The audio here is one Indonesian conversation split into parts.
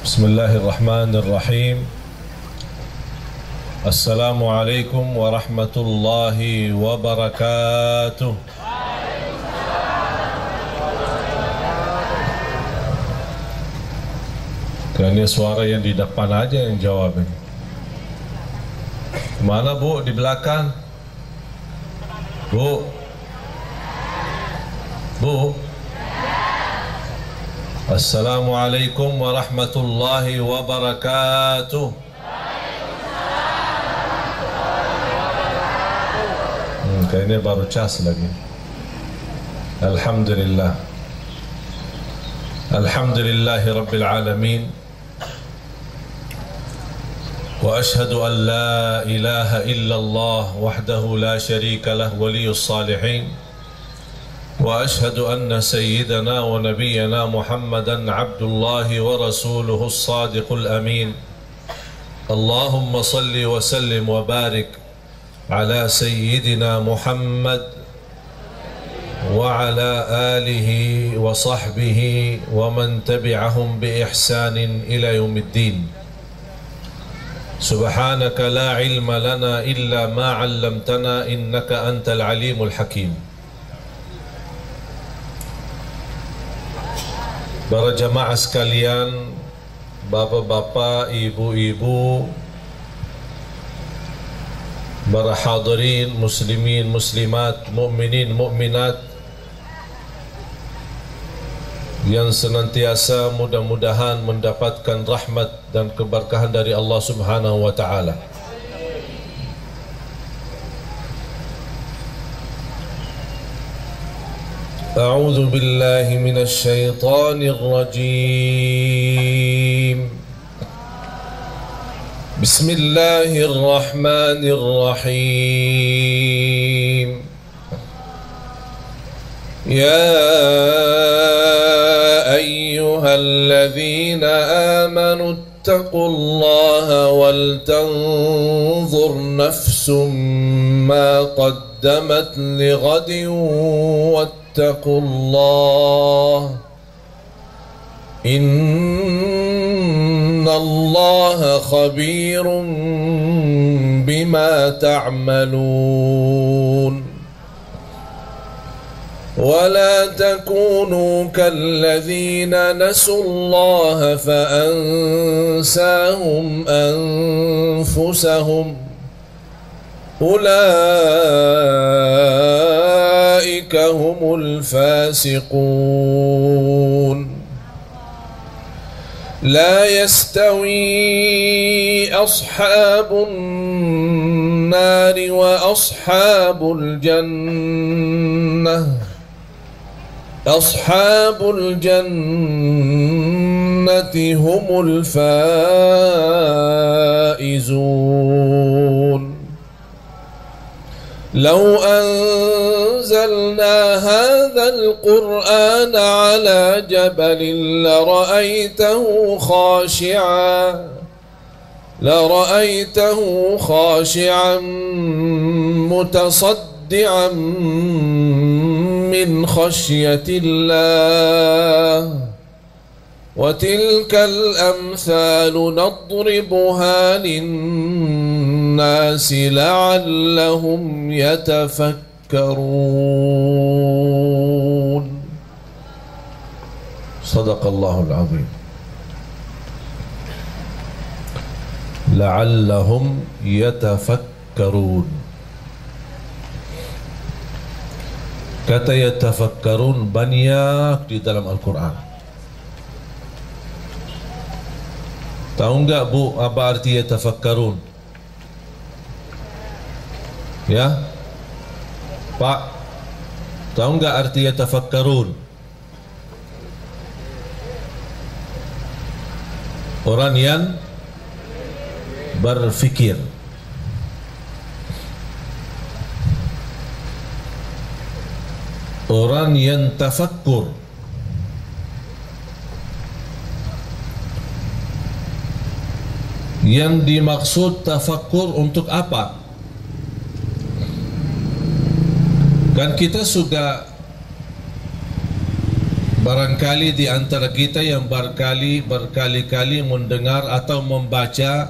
Bismillahirrahmanirrahim. Assalamualaikum warahmatullahi wabarakatuh. Kerana suara yang di depan aja yang jawab ini. Mana Bu? Di belakang? Bu? Bu? Assalamualaikum warahmatullahi wabarakatuh. Kayaknya baru cas lagi. Alhamdulillah. Alhamdulillahi rabbil alamin. Wa ashhadu an la ilaha illallah wahdahu la sharika lah waliyus salihin. وأشهد أن سيدنا ونبينا محمدا عبد الله ورسوله الصادق الأمين. اللهم صل وسلم وبارك على سيدنا محمد وعلى آله وصحبه ومن تبعهم بإحسان إلى يوم الدين. سبحانك لا علم لنا إلا ما علمتنا إنك أنت العليم الحكيم. Para jamaah sekalian, bapak-bapak, ibu-ibu, para hadirin, muslimin, muslimat, mukminin, mukminat yang senantiasa mudah-mudahan mendapatkan rahmat dan keberkahan dari Allah Subhanahu wa taala. أعوذ بالله من الشيطان الرجيم. بسم الله الرحمن الرحيم. يا أيها الذين آمنوا اتقوا الله ولتنظر نفس ما قدمت لغد واتقوا الله إن الله خبير بما تعملون. ولا تكونوا كالذين نسوا الله فأنساهم أنفسهم أولئك هم الفاسقون. لا يستوي أصحاب النار وأصحاب الجنة. أصحاب الجنة هم الفائزون. لو أنزلنا هذا القرآن على جبل لرأيته خاشعا متصدعا من خشية الله. وتلك الأمثال نضربها للناس لعلهم يتفكرون. صدق الله العظيم. لعلهم يتفكرون. Kata yatafakkarun banyak di dalam Al-Quran. Tahu enggak Bu apa arti yatafakkarun? Ya? Pak, tahu enggak arti yatafakkarun? Orang yang berfikir. Orang yang tafakkur. Yang dimaksud tafakkur untuk apa? Kan kita sudah Barangkali di antara kita yang berkali-kali mendengar atau membaca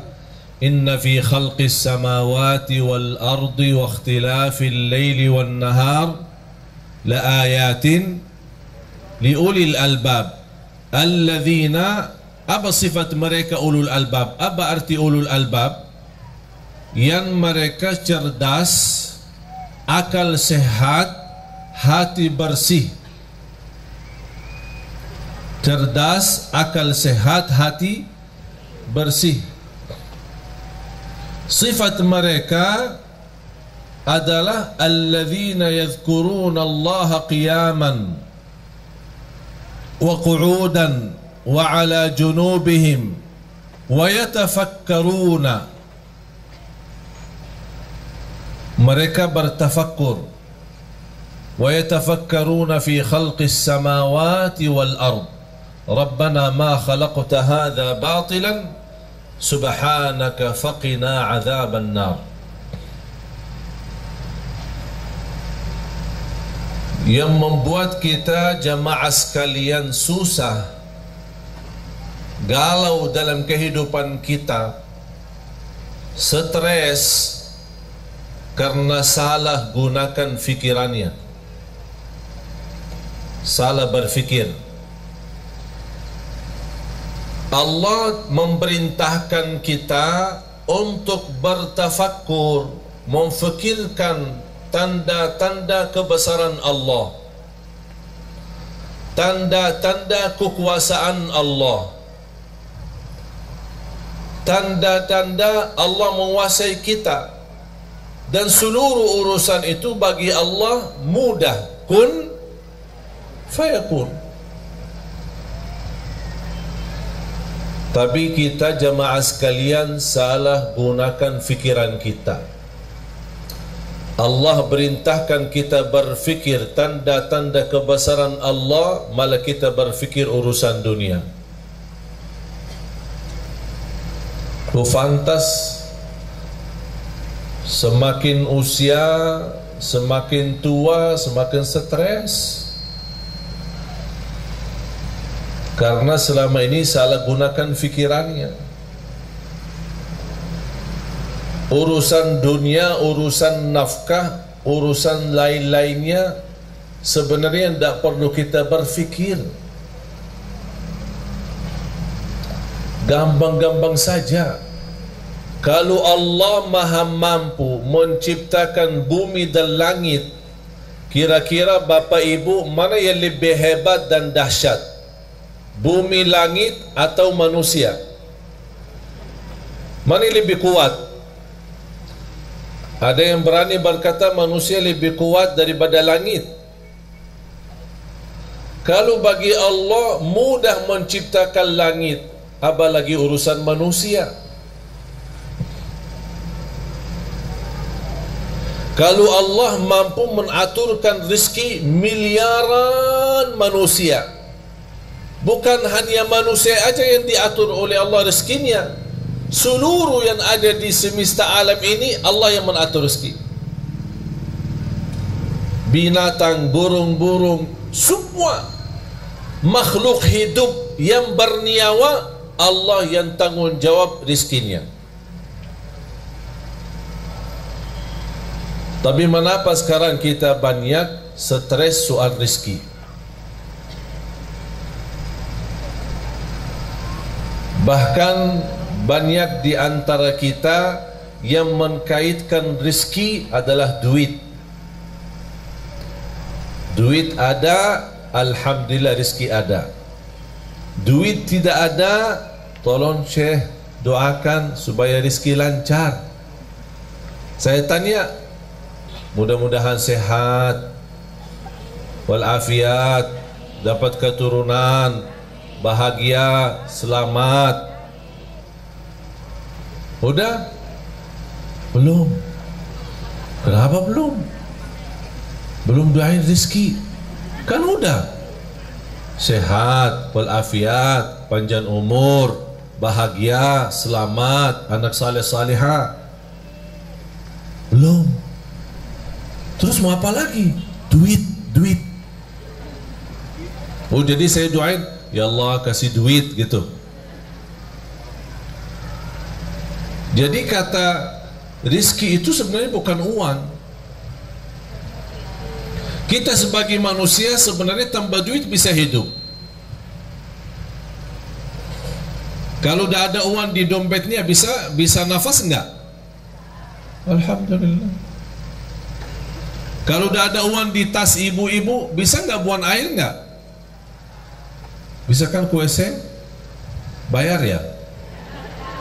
Inna fi khalqis samawati wal ardi wa ikhtilafil laili wan nahar la ayatin li ulil albab alladzina, apa sifat mereka ulul albab? Apa arti ulul albab? Yang mereka cerdas, akal sehat, hati bersih. Cerdas, akal sehat, hati bersih. Sifat mereka adalah alladzina yadhkuruna Allah qiyaman wa qu'udan wa ala junubihim wa yatafakkaruna. Mereka bertafakkur. Wa yatafakkaruna fi khalqis samawati wal ard. Rabbana ma khalaqta hadha batilan subhanaka faqina adzaban nar. Yang membuat kita jamaah sekalian susah, galau dalam kehidupan kita, stres karena salah gunakan fikirannya, salah berfikir. Allah memerintahkan kita untuk bertafakkur, memfikirkan tanda-tanda kebesaran Allah, tanda-tanda kekuasaan Allah, tanda-tanda Allah menguasai kita, dan seluruh urusan itu bagi Allah mudah, kun fayakun. Tapi kita jamaah sekalian salah gunakan fikiran kita. Allah perintahkan kita berfikir tanda-tanda kebesaran Allah, malah kita berfikir urusan dunia. Pantas semakin usia, semakin tua, semakin stres. Karena selama ini salah gunakan fikirannya. Urusan dunia, urusan nafkah, urusan lain-lainnya sebenarnya tidak perlu kita berfikir. Gampang-gampang saja. Kalau Allah maha mampu menciptakan bumi dan langit, kira-kira Bapak Ibu mana yang lebih hebat dan dahsyat? Bumi, langit atau manusia? Mana yang lebih kuat? Ada yang berani berkata manusia lebih kuat daripada langit. Kalau bagi Allah mudah menciptakan langit, apalagi urusan manusia. Kalau Allah mampu mengaturkan rezeki miliaran manusia, bukan hanya manusia aja yang diatur oleh Allah rezekinya, seluruh yang ada di semesta alam ini Allah yang mengatur rezeki. Binatang, burung-burung, semua makhluk hidup yang bernyawa, Allah yang tanggung jawab rezekinya. Tapi mengapa sekarang kita banyak stres soal rezeki? Bahkan banyak di antara kita yang mengkaitkan rezeki adalah duit. Duit ada, alhamdulillah rezeki ada. Duit tidak ada, tolong Syekh doakan supaya rezeki lancar. Saya tanya, mudah-mudahan sehat walafiat, dapat keturunan, bahagia, selamat. Udah? Belum. Kenapa belum? Belum doain rezeki. Kan udah. Sehat, walafiat, panjang umur, bahagia, selamat, anak saleh salihah. Belum. Terus mau apa lagi? Duit. Oh, jadi saya doain, ya Allah kasih duit gitu. Jadi kata rizki itu sebenarnya bukan uang. Kita sebagai manusia sebenarnya tanpa duit bisa hidup. Kalau tidak ada uang di dompetnya bisa nafas enggak? Alhamdulillah. Kalau tidak ada uang di tas ibu-ibu, bisa enggak buang air enggak? Bisa kan ke WC? Bayar ya?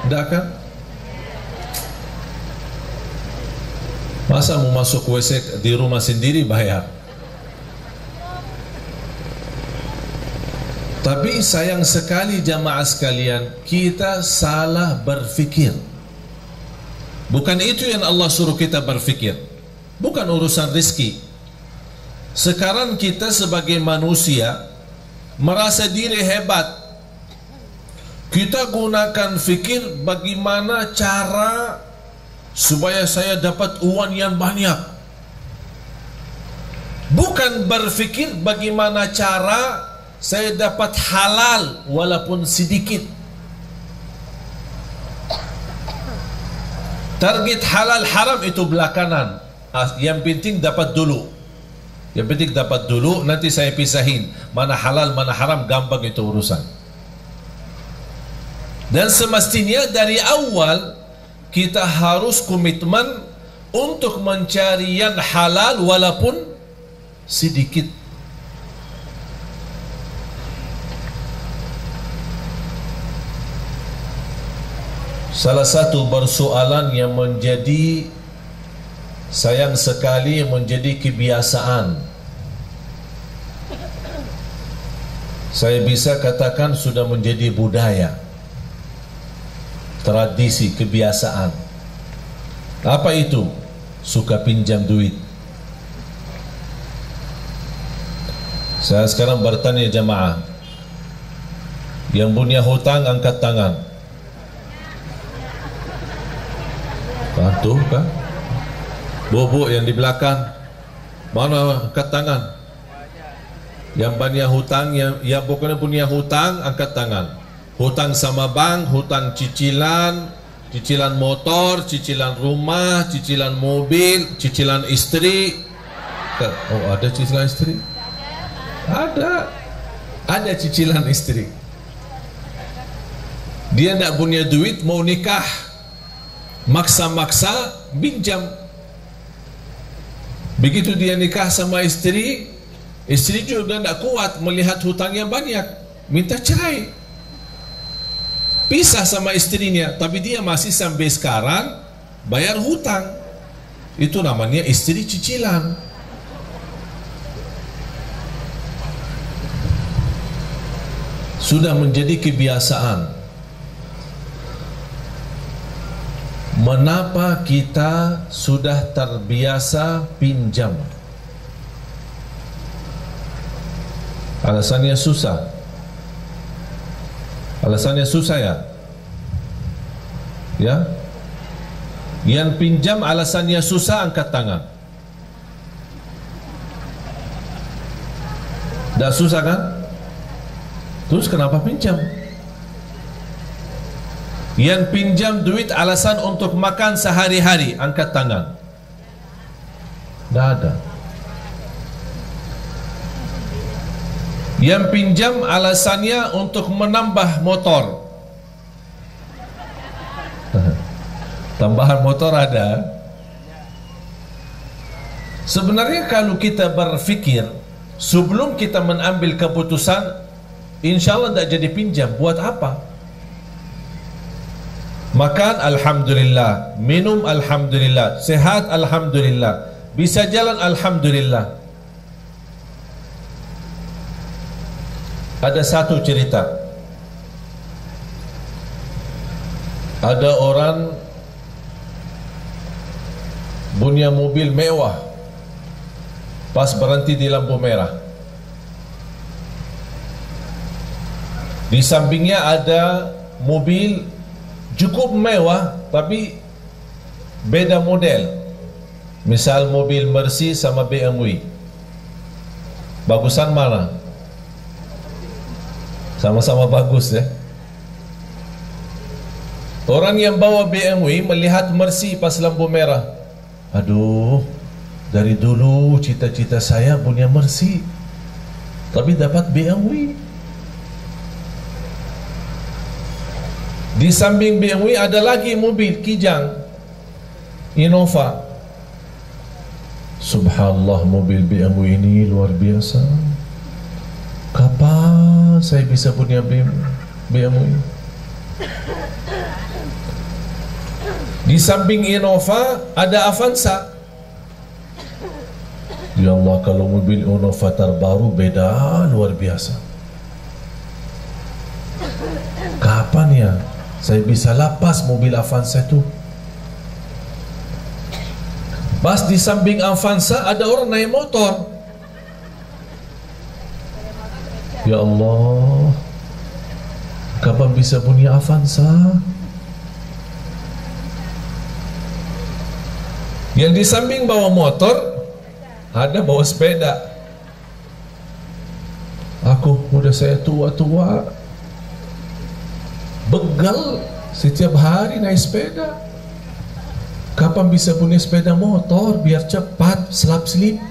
Enggak kan? Masa mau masuk WC di rumah sendiri bayar? Tapi sayang sekali jamaah sekalian, kita salah berfikir. Bukan itu yang Allah suruh kita berfikir. Bukan urusan rezeki. Sekarang kita sebagai manusia merasa diri hebat. Kita gunakan fikir bagaimana cara supaya saya dapat uang yang banyak. Bukan berfikir bagaimana cara saya dapat halal walaupun sedikit. Target halal haram itu belakangan. Yang penting dapat dulu. Yang penting dapat dulu, nanti saya pisahin mana halal mana haram, gampang itu urusan. Dan semestinya dari awal kita harus komitmen untuk mencari yang halal walaupun sedikit. Salah satu persoalan yang menjadi sayang sekali menjadi kebiasaan, saya bisa katakan sudah menjadi budaya, tradisi, kebiasaan. Apa itu? Suka pinjam duit. Saya sekarang bertanya jamaah, yang punya hutang angkat tangan. Tuh kan, bobo yang di belakang, mana angkat tangan? Yang banyak hutang, yang bukan punya hutang angkat tangan. Hutang sama bank, hutang cicilan, cicilan motor, cicilan rumah, cicilan mobil, cicilan istri. Oh, ada cicilan istri? Ada cicilan istri. Dia tidak punya duit, mau nikah, maksa-maksa pinjam. Begitu dia nikah sama istri, istri juga tidak kuat melihat hutangnya banyak, minta cerai, pisah sama istrinya. Tapi dia masih sampai sekarang bayar hutang. Itu namanya istri cicilan. Sudah menjadi kebiasaan. Mengapa kita sudah terbiasa pinjam? Alasannya susah. Alasannya susah ya? Ya? Yang pinjam alasannya susah angkat tangan. Dah susah kan? Terus kenapa pinjam? Yang pinjam duit alasan untuk makan sehari-hari, angkat tangan. Tidak ada. Yang pinjam alasannya untuk menambah motor. Tambahan motor ada. Sebenarnya kalau kita berfikir sebelum kita mengambil keputusan, insya Allah tidak jadi pinjam. Buat apa? Makan alhamdulillah, minum alhamdulillah, sehat alhamdulillah, bisa jalan alhamdulillah. Ada satu cerita. Ada orang punya mobil mewah, pas berhenti di lampu merah. Di sampingnya ada mobil cukup mewah tapi beda model. Misal mobil Mercy sama BMW. Bagusan mana? Sama-sama bagus ya. Orang yang bawa BMW melihat Mercy pas lampu merah. Aduh, dari dulu cita-cita saya punya Mercy, tapi dapat BMW. Di samping BMW ada lagi mobil Kijang, Innova. Subhanallah, mobil BMW ini luar biasa. Kapan saya bisa punya BMW? Di samping Innova ada Avanza. Ya Allah, kalau mobil Innova terbaru beda luar biasa. Kapan ya saya bisa lepas mobil Avanza itu? Pas di samping Avanza ada orang naik motor. Ya Allah, kapan bisa punya Avanza? Yang di samping bawa motor ada bawa sepeda. Aku udah saya tua-tua, begal setiap hari naik sepeda. Kapan bisa punya sepeda motor biar cepat selap-selip?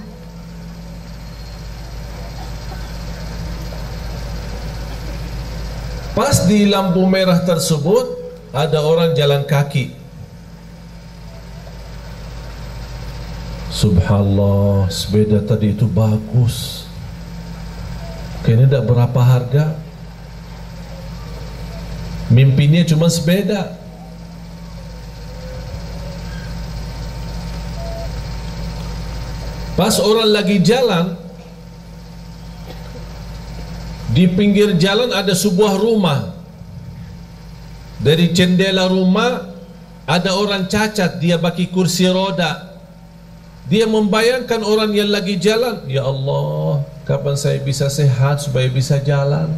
Pas di lampu merah tersebut ada orang jalan kaki. Subhanallah, sepeda tadi itu bagus. Kayaknya tidak berapa harga. Mimpinya cuma sepeda. Pas orang lagi jalan, di pinggir jalan ada sebuah rumah. Dari jendela rumah ada orang cacat, dia pakai kursi roda. Dia membayangkan orang yang lagi jalan, ya Allah, kapan saya bisa sehat supaya bisa jalan?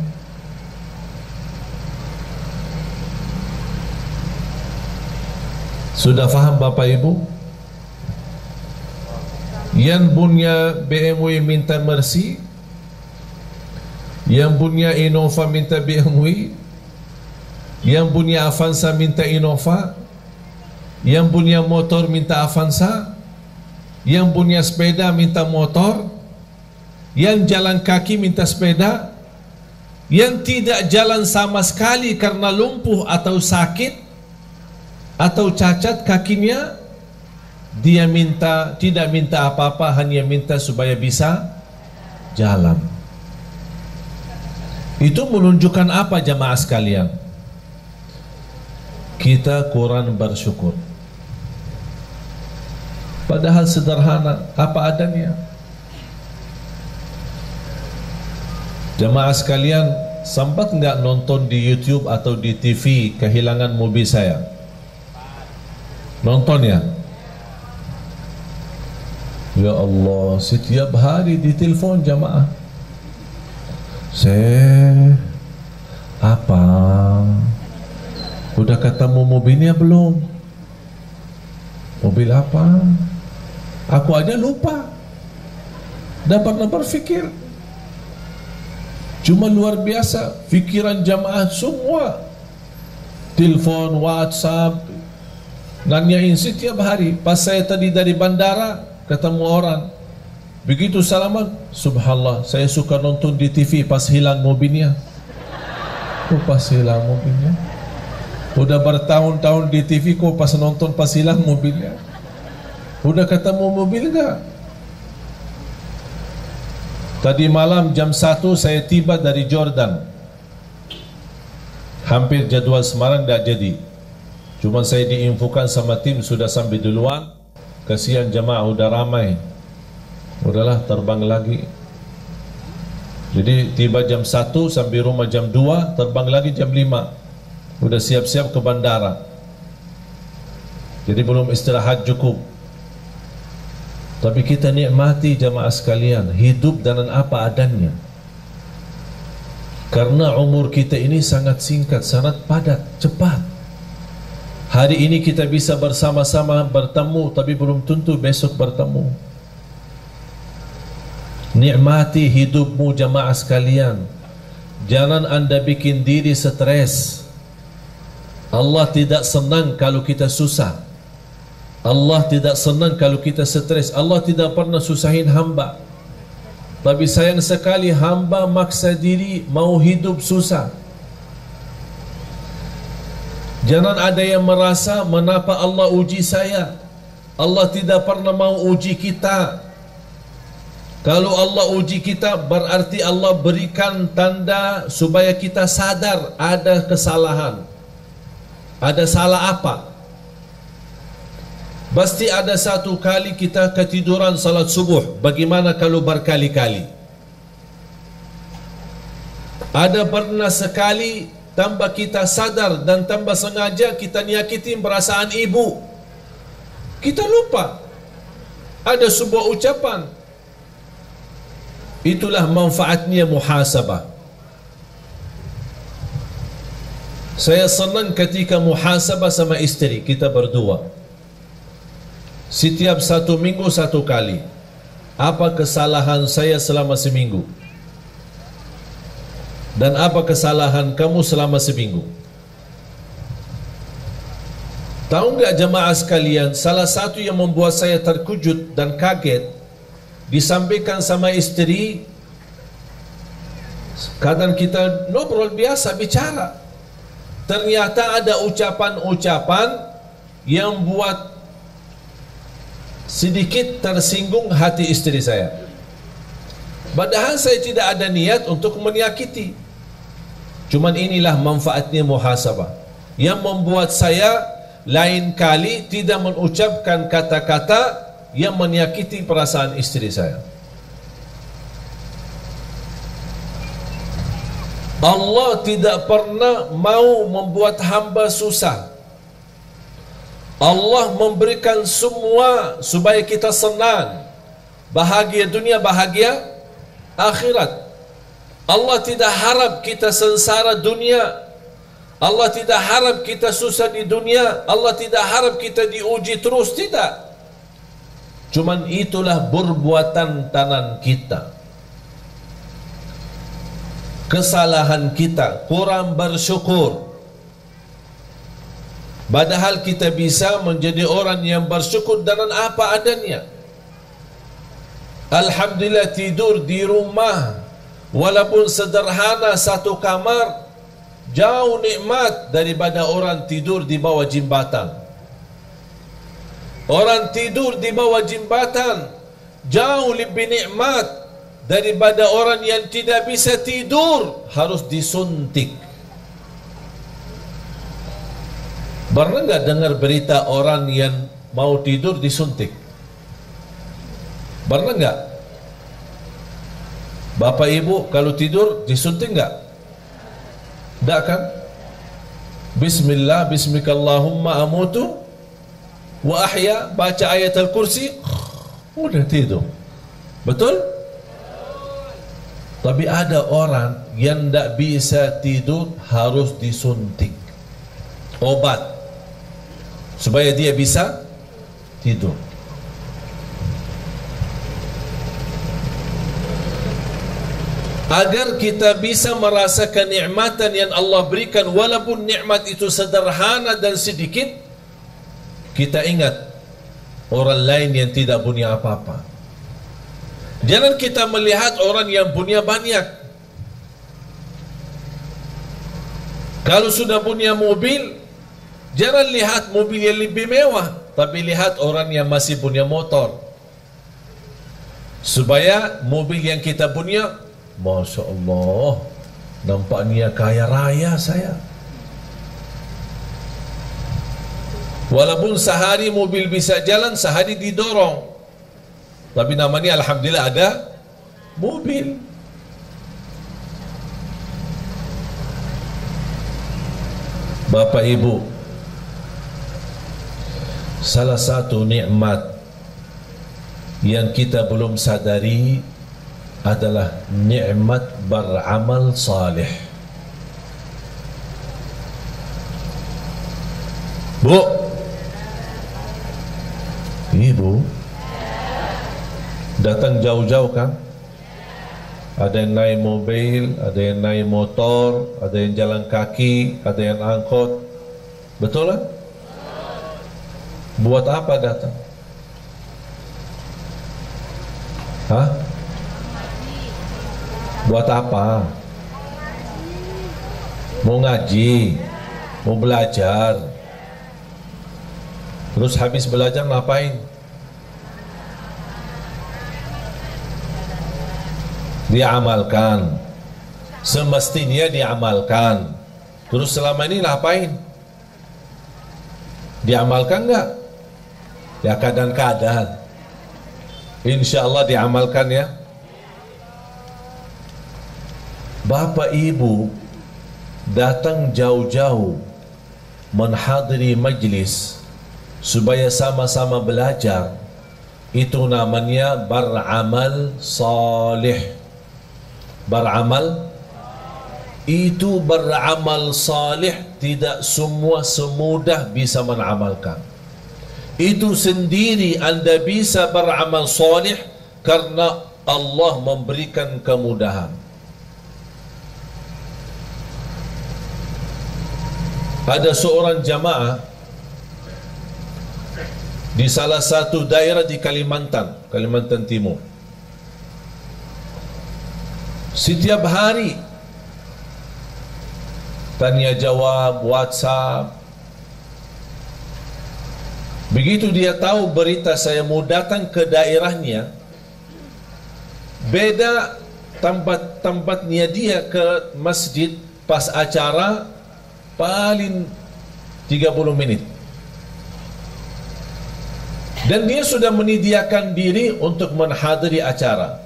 Sudah faham Bapak Ibu? Yang punya BMW minta Mercy, yang punya Innova minta BMW, yang punya Avanza minta Innova, yang punya motor minta Avanza, yang punya sepeda minta motor, yang jalan kaki minta sepeda, yang tidak jalan sama sekali karena lumpuh atau sakit atau cacat kakinya, dia minta, tidak minta apa-apa, hanya minta supaya bisa jalan. Itu menunjukkan apa jamaah sekalian? Kita kurang bersyukur. Padahal sederhana, apa adanya. Jamaah sekalian, sempat nggak nonton di YouTube atau di TV kehilangan mobil saya? Nonton ya? Ya Allah, setiap hari ditelepon jamaah. Apa? Udah ketemu mobilnya belum? Mobil apa? Aku aja lupa. Dapat berpikir. Cuma luar biasa pikiran jamaah semua. Telepon, WhatsApp, nanyain setiap hari. Pas saya tadi dari bandara ketemu orang, begitu salaman, subhanallah, saya suka nonton di TV pas hilang mobilnya. Kok pas hilang mobilnya? Udah bertahun-tahun di TV, kok pas nonton pas hilang mobilnya? Udah ketemu mobil gak? Tadi malam jam 1 saya tiba dari Jordan. Hampir jadwal Semarang tidak jadi. Cuma saya diinfokan sama tim sudah sampai duluan. Kasihan jemaah udah ramai. Udahlah terbang lagi. Jadi tiba jam 1 sampai rumah jam 2, terbang lagi jam 5. Udah siap-siap ke bandara. Jadi belum istirahat cukup. Tapi kita nikmati jamaah sekalian, hidup dengan apa adanya. Karena umur kita ini sangat singkat, sangat padat, cepat. Hari ini kita bisa bersama-sama bertemu, tapi belum tentu besok bertemu. Nikmati hidupmu jamaah sekalian. Jangan anda bikin diri stres. Allah tidak senang kalau kita susah. Allah tidak senang kalau kita stres. Allah tidak pernah susahin hamba. Tapi sayang sekali hamba maksa diri mau hidup susah. Jangan ada yang merasa mengapa Allah uji saya. Allah tidak pernah mau uji kita. Kalau Allah uji kita berarti Allah berikan tanda supaya kita sadar ada kesalahan. Ada salah apa? Pasti ada satu kali kita ketiduran salat subuh. Bagaimana kalau berkali-kali? Ada pernah sekali tanpa kita sadar dan tanpa sengaja kita nyakitin perasaan ibu. Kita lupa. Ada sebuah ucapan. Itulah manfaatnya muhasabah. Saya senang ketika muhasabah sama istri kita berdua. Setiap 1 minggu 1 kali. Apa kesalahan saya selama seminggu? Dan apa kesalahan kamu selama seminggu? Tahu enggak jemaah sekalian, salah satu yang membuat saya terkejut dan kaget, disampaikan sama istri, kadang kita ngobrol biasa bicara, ternyata ada ucapan-ucapan yang buat sedikit tersinggung hati istri saya. Padahal saya tidak ada niat untuk menyakiti. Cuman inilah manfaatnya muhasabah yang membuat saya lain kali tidak mengucapkan kata-kata yang menyakiti perasaan istri saya. Allah tidak pernah mau membuat hamba susah. Allah memberikan semua supaya kita senang, bahagia dunia, bahagia akhirat. Allah tidak harap kita sengsara dunia. Allah tidak harap kita susah di dunia. Allah tidak harap kita diuji terus, tidak. Cuman itulah perbuatan tangan kita, kesalahan kita, kurang bersyukur. Padahal kita bisa menjadi orang yang bersyukur dengan apa adanya. Alhamdulillah tidur di rumah walaupun sederhana 1 kamar jauh nikmat daripada orang tidur di bawah jembatan. Orang tidur di bawah jembatan jauh lebih nikmat daripada orang yang tidak bisa tidur harus disuntik. Pernah enggak dengar berita orang yang mau tidur disuntik? Pernah enggak? Bapak ibu kalau tidur disuntik enggak? Tak kan? Bismillah, bismikallahumma amutu wa ahya, baca ayat al-kursi, udah tidur. Betul? Tapi ada orang yang tak bisa tidur harus disuntik obat supaya dia bisa tidur. Agar kita bisa merasakan nikmatan yang Allah berikan, walaupun nikmat itu sederhana dan sedikit, kita ingat orang lain yang tidak punya apa-apa. Jangan kita melihat orang yang punya banyak. Kalau sudah punya mobil, jangan lihat mobil yang lebih mewah, tapi lihat orang yang masih punya motor. Supaya mobil yang kita punya, Masya Allah, nampaknya kaya raya saya. Walaupun sehari mobil bisa jalan, sehari didorong, tapi namanya alhamdulillah ada mobil. Bapak ibu, salah satu nikmat yang kita belum sadari adalah nikmat beramal saleh. Bu, ibu datang jauh-jauh kan? Ada yang naik mobil, ada yang naik motor, ada yang jalan kaki, ada yang angkot. Betul kan? Buat apa datang? Hah? Buat apa? Mau ngaji, mau belajar. Terus habis belajar ngapain? Diamalkan. Semestinya diamalkan. Terus selama ini ngapain? Diamalkan enggak? Ya kadang-kadang. Insya Allah diamalkan ya. Bapak Ibu datang jauh-jauh menghadiri majlis supaya sama-sama belajar, itu namanya beramal salih. Beramal itu beramal salih, tidak semua semudah bisa mengamalkan. Itu sendiri Anda bisa beramal salih karena Allah memberikan kemudahan. Ada seorang jamaah di salah satu daerah di Kalimantan Timur. Setiap hari tanya jawab, WhatsApp. Begitu dia tahu berita saya mau datang ke daerahnya, beda tempatnya dia ke masjid pas acara paling 30 menit. Dan dia sudah menyediakan diri untuk menghadiri acara.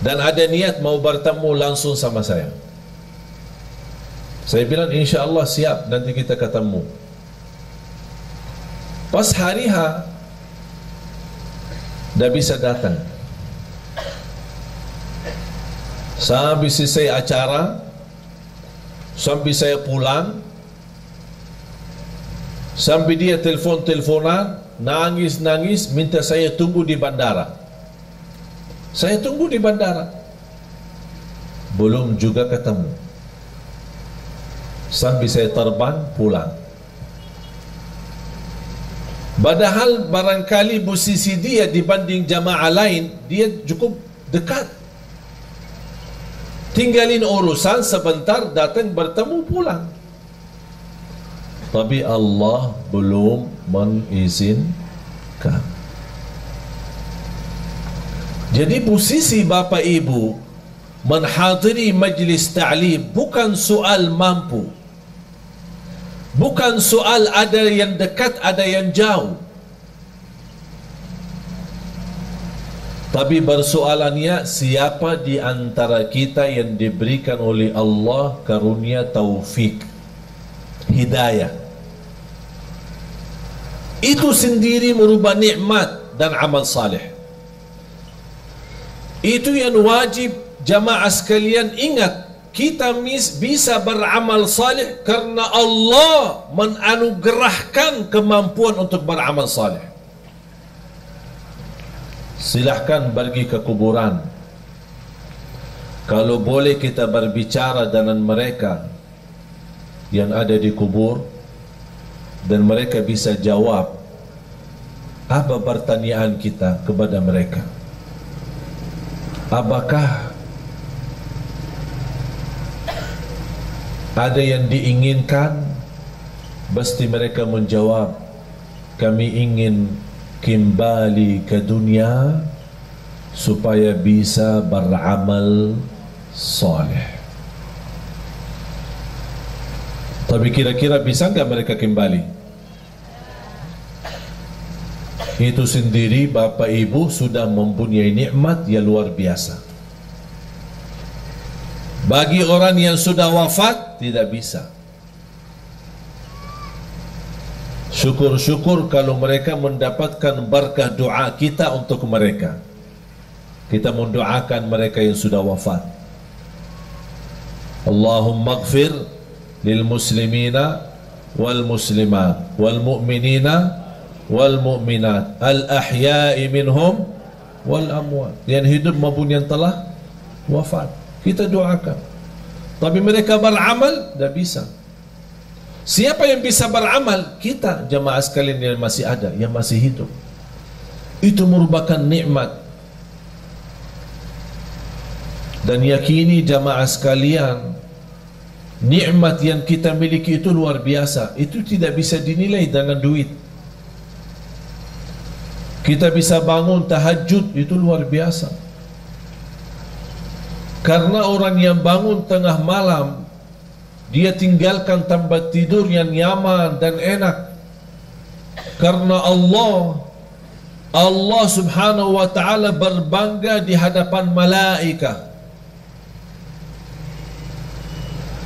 Dan ada niat mau bertemu langsung sama saya. Saya bilang insya Allah siap, nanti kita ketemu. Pas hari H dah bisa datang. Sampai selesai acara, sampai saya pulang, sampai dia telfonan, nangis, minta saya tunggu di bandara. Saya tunggu di bandara, belum juga ketemu. Sampai saya terbang pulang. Padahal barangkali posisi dia dibanding jamaah lain, dia cukup dekat. Tinggalin urusan sebentar, datang bertemu pulang. Tapi Allah belum mengizinkan. Jadi posisi Bapak Ibu menghadiri majlis ta'lim bukan soal mampu, bukan soal ada yang dekat ada yang jauh, tapi persoalannya siapa di antara kita yang diberikan oleh Allah karunia taufik, hidayah. Itu sendiri merubah nikmat dan amal saleh. Itu yang wajib jamaah sekalian ingat. Kita bisa beramal saleh karena Allah menanugerahkan kemampuan untuk beramal saleh. Silahkan pergi ke kuburan. Kalau boleh kita berbicara dengan mereka yang ada di kubur, dan mereka bisa jawab apa pertanyaan kita kepada mereka. Apakah ada yang diinginkan? Pasti mereka menjawab, kami ingin kembali ke dunia supaya bisa beramal soleh. Tapi kira-kira bisa nggak mereka kembali? Itu sendiri Bapak Ibu sudah mempunyai nikmat yang luar biasa. Bagi orang yang sudah wafat tidak bisa. Syukur-syukur kalau mereka mendapatkan berkah doa kita untuk mereka. Kita mendoakan mereka yang sudah wafat. Allahumma ighfir lil muslimina wal muslimat wal mu'minina wal mu'minat al ahya'i minhum wal amwat, yang hidup maupun yang telah wafat. Kita doakan. Tapi mereka beramal, tak bisa. Siapa yang bisa beramal? Kita, jamaah sekalian yang masih ada, yang masih hidup. Itu merupakan nikmat. Dan yakini jamaah sekalian, nikmat yang kita miliki itu luar biasa. Itu tidak bisa dinilai dengan duit. Kita bisa bangun tahajud, itu luar biasa. Karena orang yang bangun tengah malam, dia tinggalkan tempat tidur yang nyaman dan enak. Karena Allah subhanahu wa ta'ala berbangga di hadapan malaikat.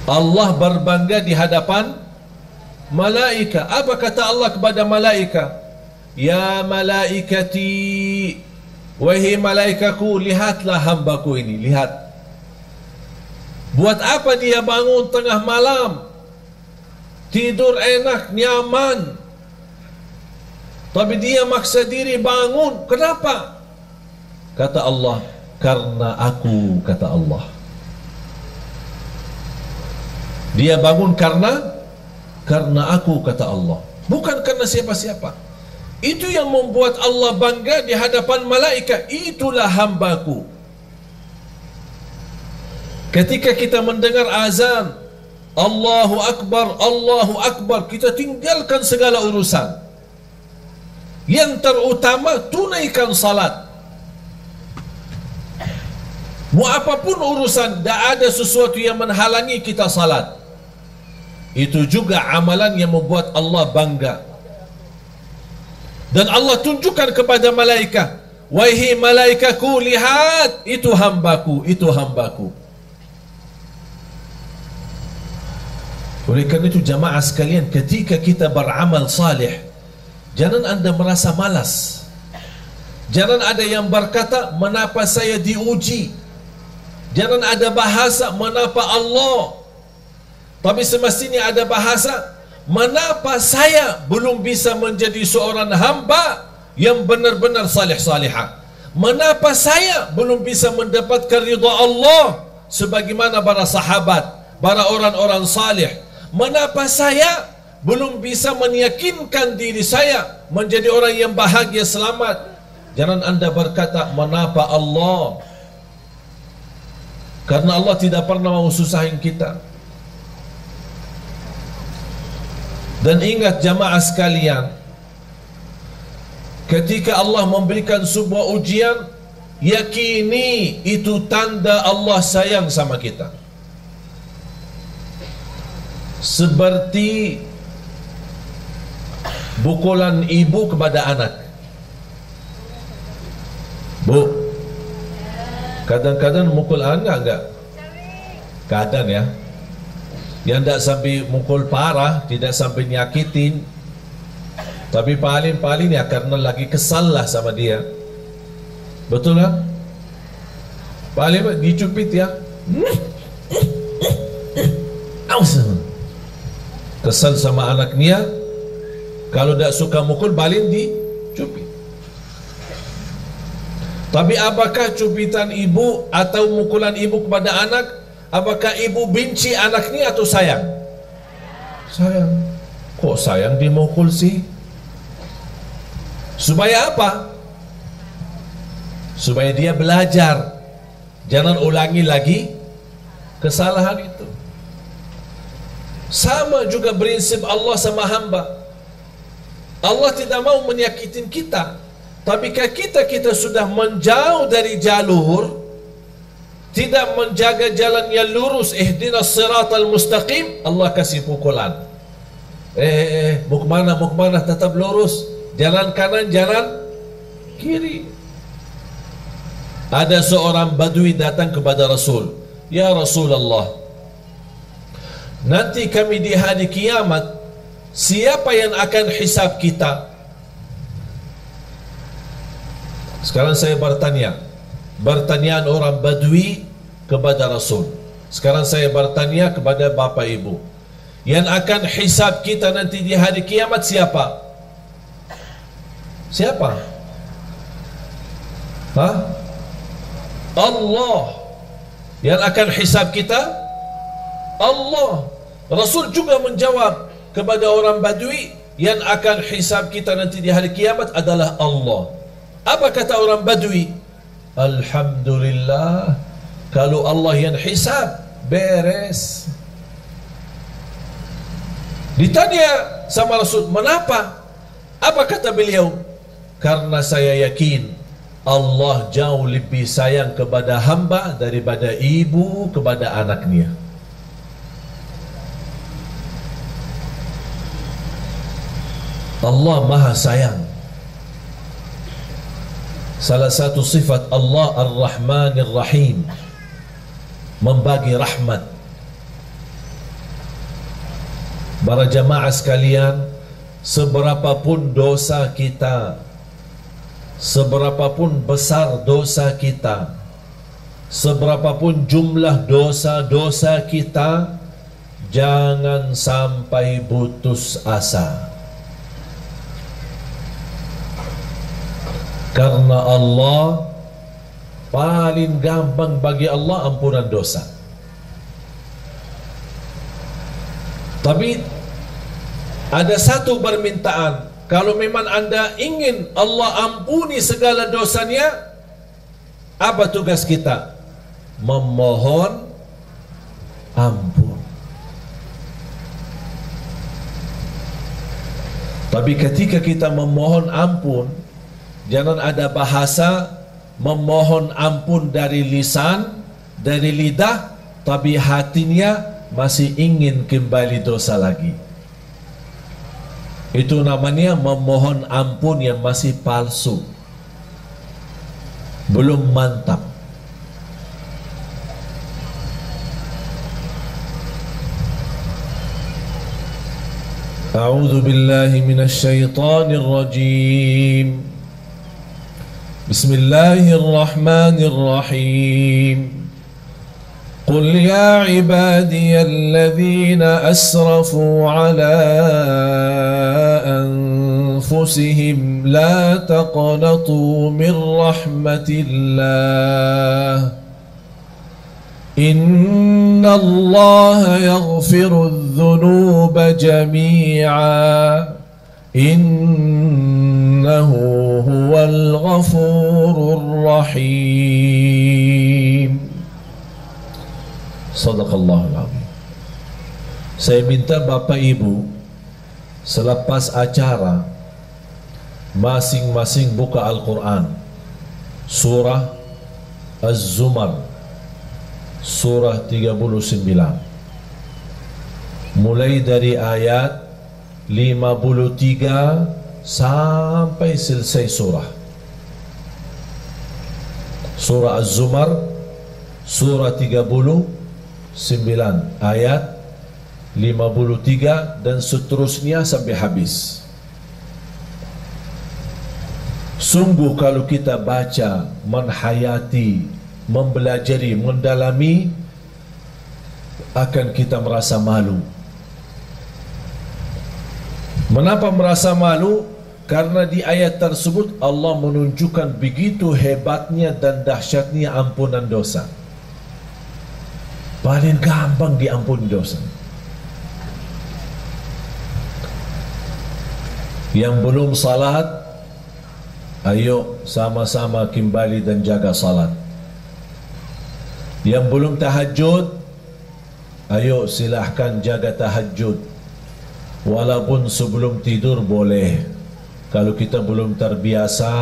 Allah berbangga di hadapan malaikat. Apa kata Allah kepada malaikat? Ya malaikati, wahai malaikaku, lihatlah hambaku ini, lihat. Buat apa dia bangun tengah malam, tidur enak, nyaman, tapi dia maksa diri bangun. Kenapa? Kata Allah, karena aku, kata Allah. Dia bangun karena aku, kata Allah. Bukan karena siapa-siapa. Itu yang membuat Allah bangga di hadapan malaikat. Itulah hambaku. Ketika kita mendengar azan, Allahu Akbar, kita tinggalkan segala urusan. Yang terutama, tunaikan salat. Mau apapun urusan, tak ada sesuatu yang menghalangi kita salat. Itu juga amalan yang membuat Allah bangga. Dan Allah tunjukkan kepada malaikat, wahai malaikatku, lihat, itu hambaku, itu hambaku. Oleh kerana itu jamaah sekalian, ketika kita beramal salih, jangan anda merasa malas. Jangan ada yang berkata, mengapa saya diuji? Jangan ada bahasa, mengapa Allah? Tapi semestinya ada bahasa, mengapa saya belum bisa menjadi seorang hamba yang benar-benar salih-salihah? Mengapa saya belum bisa mendapatkan ridha Allah sebagaimana para sahabat, para orang-orang salih? Mengapa saya belum bisa meyakinkan diri saya menjadi orang yang bahagia, selamat? Jangan anda berkata, mengapa Allah? Karena Allah tidak pernah mau susahin kita. Dan ingat jamaah sekalian, ketika Allah memberikan sebuah ujian, yakini itu tanda Allah sayang sama kita. Seperti pukulan ibu kepada anak. Bu, kadang-kadang mukul anak enggak? Kadang ya. Yang tidak sampai mukul parah, tidak sampai nyakitin, tapi paling-paling ya karena lagi kesal lah sama dia. Betul kan? Paling dicupit ya. Kesal sama anaknya, kalau tidak suka mukul balik dicupit. Tapi apakah cupitan ibu atau mukulan ibu kepada anak, apakah ibu benci anaknya atau sayang? Sayang. Kok sayang dimukul sih? Supaya apa? Supaya dia belajar, jangan ulangi lagi kesalahan itu. Sama juga prinsip Allah sama hamba. Allah tidak mau menyakitin kita, tapi kita sudah menjauh dari jalur, tidak menjaga jalan yang lurus, ihdinas siratal mustaqim, Allah kasih pukulan. Mau kemana, tetap lurus, jalan kanan, jalan kiri. Ada seorang badui datang kepada Rasul, ya Rasulullah, nanti kami di hari kiamat, siapa yang akan hisab kita? Sekarang saya bertanya, pertanyaan orang badui kepada Rasul. Sekarang saya bertanya kepada Bapak Ibu, yang akan hisab kita nanti di hari kiamat siapa? Siapa? Allah yang akan hisab kita. Allah. Rasul juga menjawab kepada orang Badui, yang akan hisab kita nanti di hari kiamat adalah Allah. Apa kata orang Badui? Alhamdulillah, kalau Allah yang hisab, beres. Ditanya sama Rasul, "Mengapa?" Apa kata beliau? "Karena saya yakin Allah jauh lebih sayang kepada hamba daripada ibu kepada anaknya." Allah Maha Sayang. Salah satu sifat Allah Ar-Rahmanir Rahim, membagi rahmat. Para jamaah sekalian, seberapapun dosa kita, seberapapun besar dosa kita, seberapapun jumlah dosa-dosa kita, jangan sampai putus asa. Karena Allah paling gampang bagi Allah ampunan dosa. Tapi ada satu permintaan, kalau memang anda ingin Allah ampuni segala dosanya, apa tugas kita? Memohon ampun. Tapi ketika kita memohon ampun, jangan ada bahasa memohon ampun dari lisan, dari lidah, tapi hatinya masih ingin kembali dosa lagi. Itu namanya memohon ampun yang masih palsu, belum mantap. A'udzu billahi minasy syaithanir rajim. Bismillahirrahmanirrahim. Qul ya ibadiyalladzina asrafu ala anfusihim la taqnatu min rahmatillah. Innallaha yaghfiru dzunuba jami'a. Innahu huwal ghafurur rahim. Sadaqallahul azim. Saya minta Bapak Ibu, selepas acara, masing-masing buka Al-Quran, surah Az-Zumar, surah 39, mulai dari ayat 53 sampai selesai surah. Surah Az-Zumar, surah 39 ayat 53 dan seterusnya sampai habis. Sungguh kalau kita baca, menhayati, mempelajari, mendalami, akan kita merasa malu. Mengapa merasa malu? Karena di ayat tersebut Allah menunjukkan begitu hebatnya dan dahsyatnya ampunan dosa. Paling gampang diampuni dosa. Yang belum salat, ayo sama-sama kembali dan jaga salat. Yang belum tahajud, ayo silahkan jaga tahajud. Walaupun sebelum tidur boleh, kalau kita belum terbiasa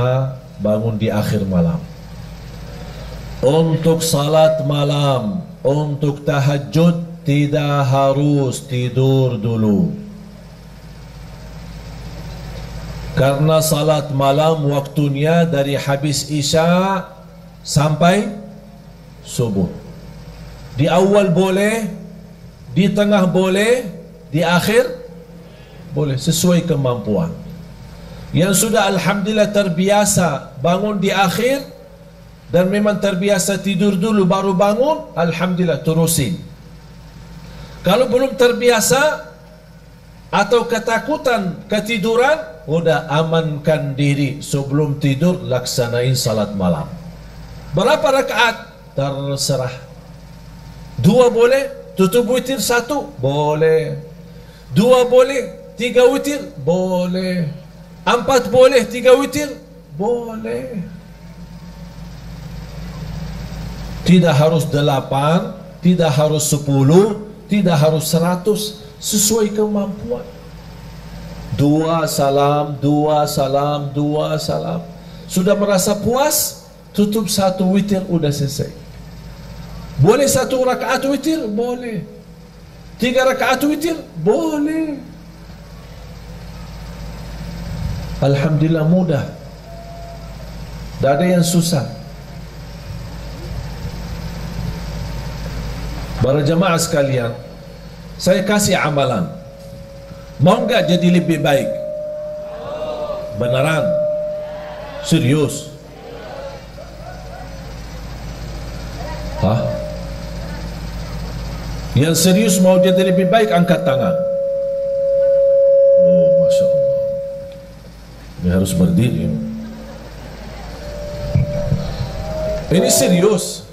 bangun di akhir malam. Untuk salat malam, untuk tahajud tidak harus tidur dulu. Karena salat malam waktunya dari habis Isya sampai subuh. Di awal boleh, di tengah boleh, di akhir boleh, sesuai kemampuan. Yang sudah alhamdulillah terbiasa bangun di akhir dan memang terbiasa tidur dulu baru bangun, alhamdulillah terusin. Kalau belum terbiasa atau ketakutan ketiduran, udah amankan diri sebelum tidur, laksanain salat malam. Berapa rakaat? Terserah. 2 boleh, tutup witir 1 boleh. 2 boleh, 3 witir boleh. 4 boleh, 3 witir boleh. Tidak harus 8, tidak harus 10, tidak harus 100, sesuai kemampuan. 2 salam, 2 salam, 2 salam. Sudah merasa puas, tutup 1 witir, udah selesai. Boleh 1 rakaat witir? Boleh. 3 rakaat witir? Boleh. Alhamdulillah mudah. Tak ada yang susah. Para jemaah sekalian, saya kasih amalan. Mau enggak jadi lebih baik? Beneran? Serius? Hah? Yang serius mau jadi lebih baik, angkat tangan. Oh, Masya Allah. Ini harus berdiri. Ini serius.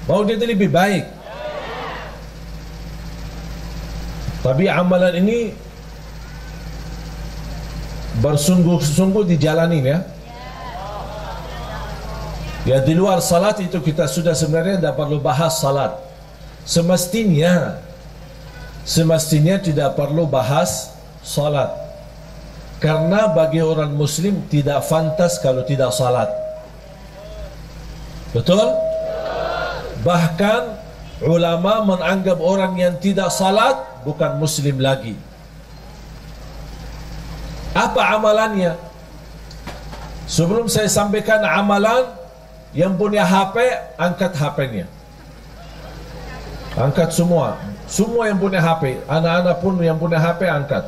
Mau dia jadi lebih baik. Tapi amalan ini bersungguh-sungguh dijalani ya. Ya, di luar salat itu kita sudah sebenarnya tidak perlu bahas salat. Semestinya tidak perlu bahas salat. Karena bagi orang muslim tidak fantas kalau tidak salat. Betul? Bahkan ulama menganggap orang yang tidak salat bukan muslim lagi. Apa amalannya? Sebelum saya sampaikan amalan, yang punya HP, angkat HP-nya. Angkat semua. Semua yang punya HP. Anak-anak pun yang punya HP, angkat.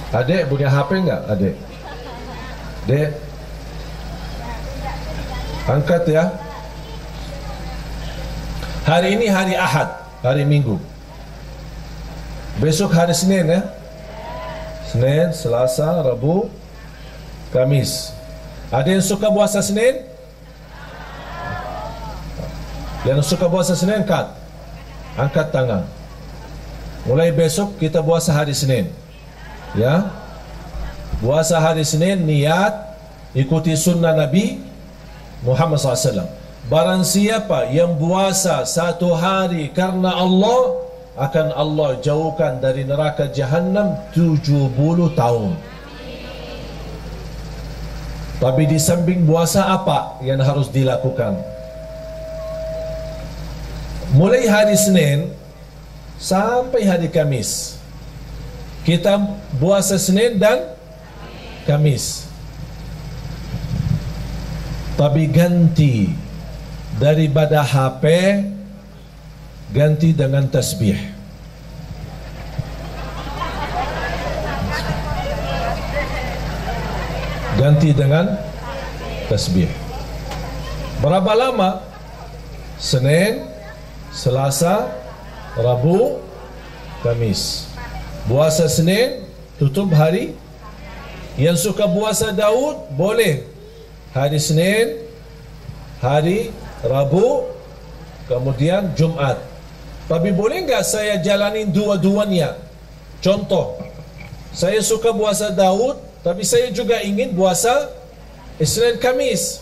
Adik punya HP enggak? Adik? Dek? Angkat ya. Hari ini hari Ahad, hari Minggu. Besok hari Senin ya. Senin, Selasa, Rabu, Kamis. Ada yang suka puasa Senin? Yang suka puasa Senin, angkat tangan. Mulai besok kita puasa hari Senin. Ya. Puasa hari Senin, niat ikuti sunnah Nabi Muhammad SAW. Barang siapa yang puasa 1 hari karena Allah, akan Allah jauhkan dari neraka Jahannam 70 tahun. Tapi di samping puasa apa yang harus dilakukan? Mulai hari Senin sampai hari Kamis, kita puasa Senin dan Kamis. Tapi ganti daripada HP, ganti dengan tasbih. Ganti dengan tasbih. Berapa lama? Senin, Selasa, Rabu, Kamis. Puasa Senin, tutup hari. Yang suka puasa Daud, boleh hari Senin, hari Rabu, kemudian Jumat. Tapi boleh enggak saya jalanin dua-duanya? Contoh, saya suka puasa Daud, tapi saya juga ingin puasa Isnin Kamis.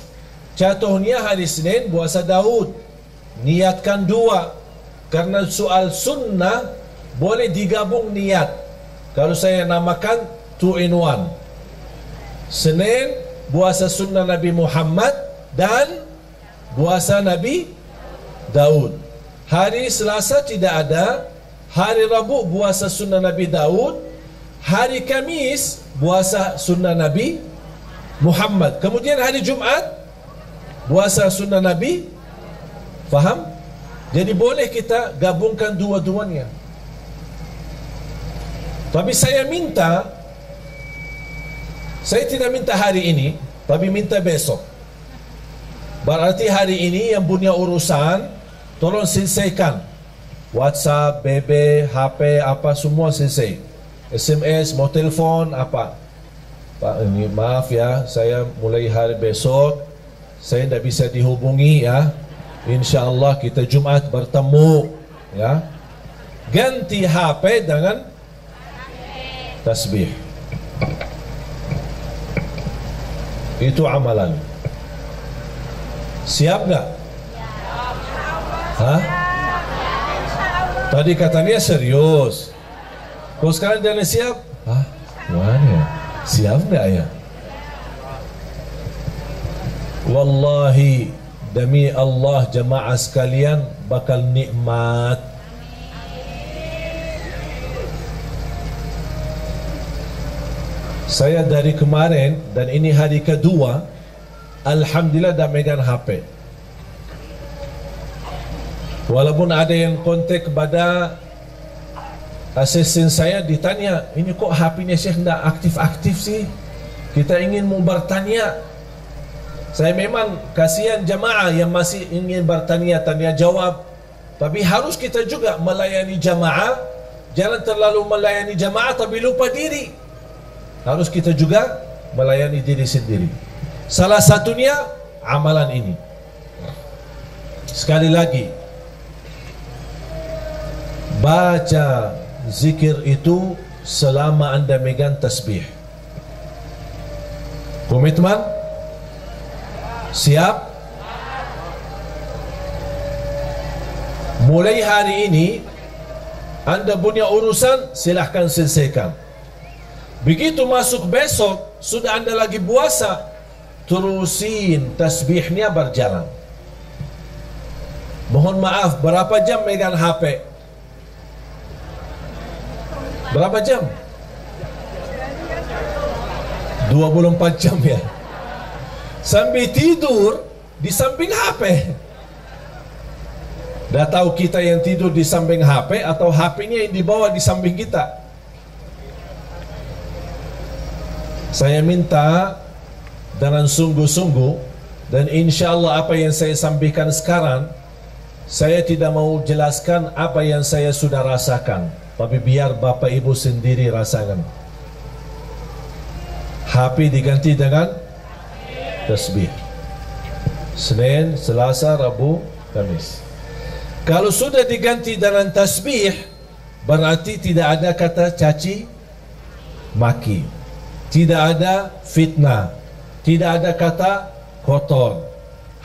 Jatuhnya hari Senin puasa Daud. Niatkan 2. Karena soal sunnah boleh digabung niat. Kalau saya namakan 2 in 1. Senin puasa sunnah Nabi Muhammad dan puasa Nabi Daud. Hari Selasa tidak ada. Hari Rabu puasa sunnah Nabi Daud. Hari Kamis puasa sunnah Nabi Muhammad. Kemudian hari Jumat puasa sunnah Nabi. Faham? Jadi boleh kita gabungkan dua-duanya. Tapi saya tidak minta hari ini, tapi minta besok. Berarti hari ini yang punya urusan, tolong selesaikan. WhatsApp, BB, HP, apa semua selesai. SMS, mau telepon, apa. Pak, ini maaf ya, saya mulai hari besok saya tidak bisa dihubungi ya. Insya Allah kita Jumat bertemu ya. Ganti HP dengan tasbih. Itu amalan. Siap nggak? Hah? Tadi katanya serius. Kok sekarang jangan siap? Hah? Mana? Siap nggak ya? Wallahi demi Allah jemaah sekalian bakal nikmat. Saya dari kemarin dan ini hari kedua, alhamdulillah dah megang HP. Walaupun ada yang kontak kepada asisten saya, ditanya, ini kok HP-nya Syekh tidak aktif-aktif sih? Kita ingin mau bertanya. Saya memang kasihan jamaah yang masih ingin bertanya, tanya jawab. Tapi harus kita juga melayani jamaah. Jangan terlalu melayani jamaah tapi lupa diri. Harus kita juga melayani diri sendiri. Salah satunya amalan ini. Sekali lagi, baca zikir itu selama anda megang tasbih. Komitmen? Siap? Mulai hari ini anda punya urusan, silahkan selesaikan. Begitu masuk besok, sudah anda lagi puasa, terusin tasbihnya berjalan. Mohon maaf, berapa jam megang HP? Berapa jam? 24 jam ya. Sambil tidur di samping HP. Dah tahu kita yang tidur di samping HP atau HP-nya yang dibawa di samping kita. Saya minta dengan sungguh-sungguh, dan insya Allah apa yang saya sampaikan sekarang, saya tidak mau jelaskan apa yang saya sudah rasakan, tapi biar Bapak Ibu sendiri rasakan. HP diganti dengan tasbih. Senin, Selasa, Rabu, Kamis. Kalau sudah diganti dengan tasbih, berarti tidak ada kata caci maki, tidak ada fitnah, tidak ada kata kotor.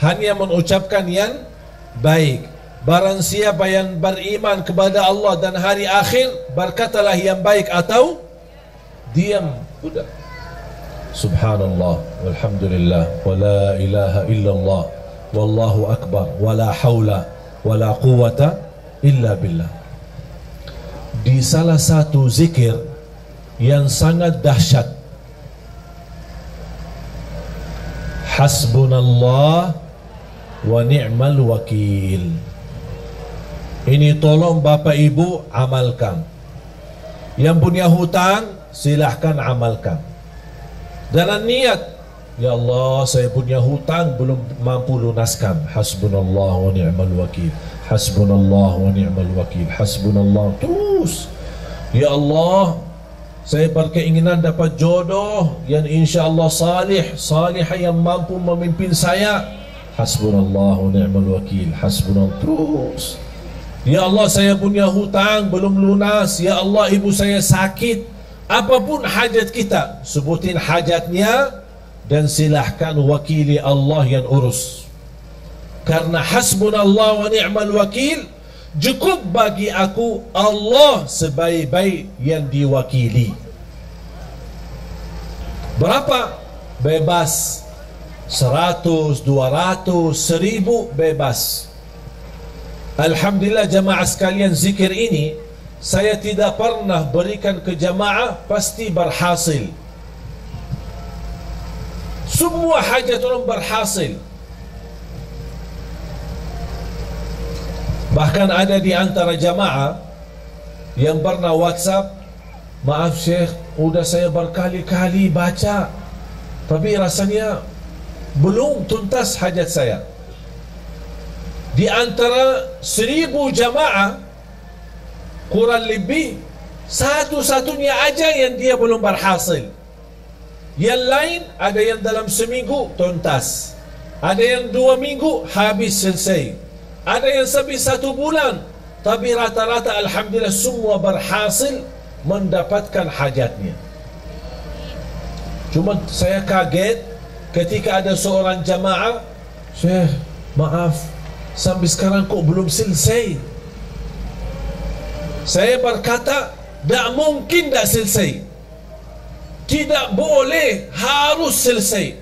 Hanya mengucapkan yang baik. Barang siapa yang beriman kepada Allah dan hari akhir, berkatalah yang baik atau diam. Sudah. Subhanallah, walhamdulillah, wa la ilaha illallah, wallahu akbar, wa la hawla, wa la quwata illa billah. Di salah satu zikir yang sangat dahsyat, hasbunallah wa ni'mal wakil. Ini tolong Bapak Ibu amalkan. Yang punya hutang silahkan amalkan. Dengan niat, ya Allah saya punya hutang belum mampu lunaskan. Hasbunallah wa ni'mal wakil. Hasbunallah wa ni'mal wakil. Hasbunallah. Terus, ya Allah saya berkeinginan dapat jodoh yang insya Allah salihah yang mampu memimpin saya. Hasbunallah wa ni'mal wakil. Hasbunallah. Terus, ya Allah saya punya hutang belum lunas. Ya Allah ibu saya sakit. Apapun hajat kita, sebutin hajatnya dan silahkan wakili Allah yang urus. Karena hasbunallah wa ni'mal wakil, cukup bagi aku Allah sebaik-baik yang diwakili. Berapa? Bebas. 100, 200, 1000 bebas. Alhamdulillah jamaah sekalian, zikir ini saya tidak pernah berikan ke jamaah pasti berhasil. Semua hajat orang berhasil. Bahkan ada di antara jamaah yang pernah WhatsApp, maaf Syekh, udah saya berkali-kali baca, tapi rasanya belum tuntas hajat saya. Di antara 1000 jamaah, kurang lebih satu-satunya aja yang dia belum berhasil. Yang lain ada yang dalam seminggu tuntas, ada yang 2 minggu habis selesai, ada yang sampai 1 bulan. Tapi rata-rata alhamdulillah semua berhasil mendapatkan hajatnya. Cuma saya kaget ketika ada seorang jamaah, Syekh, maaf, sampai sekarang kok belum selesai. Saya berkata, tak mungkin tak selesai. Tidak boleh, harus selesai.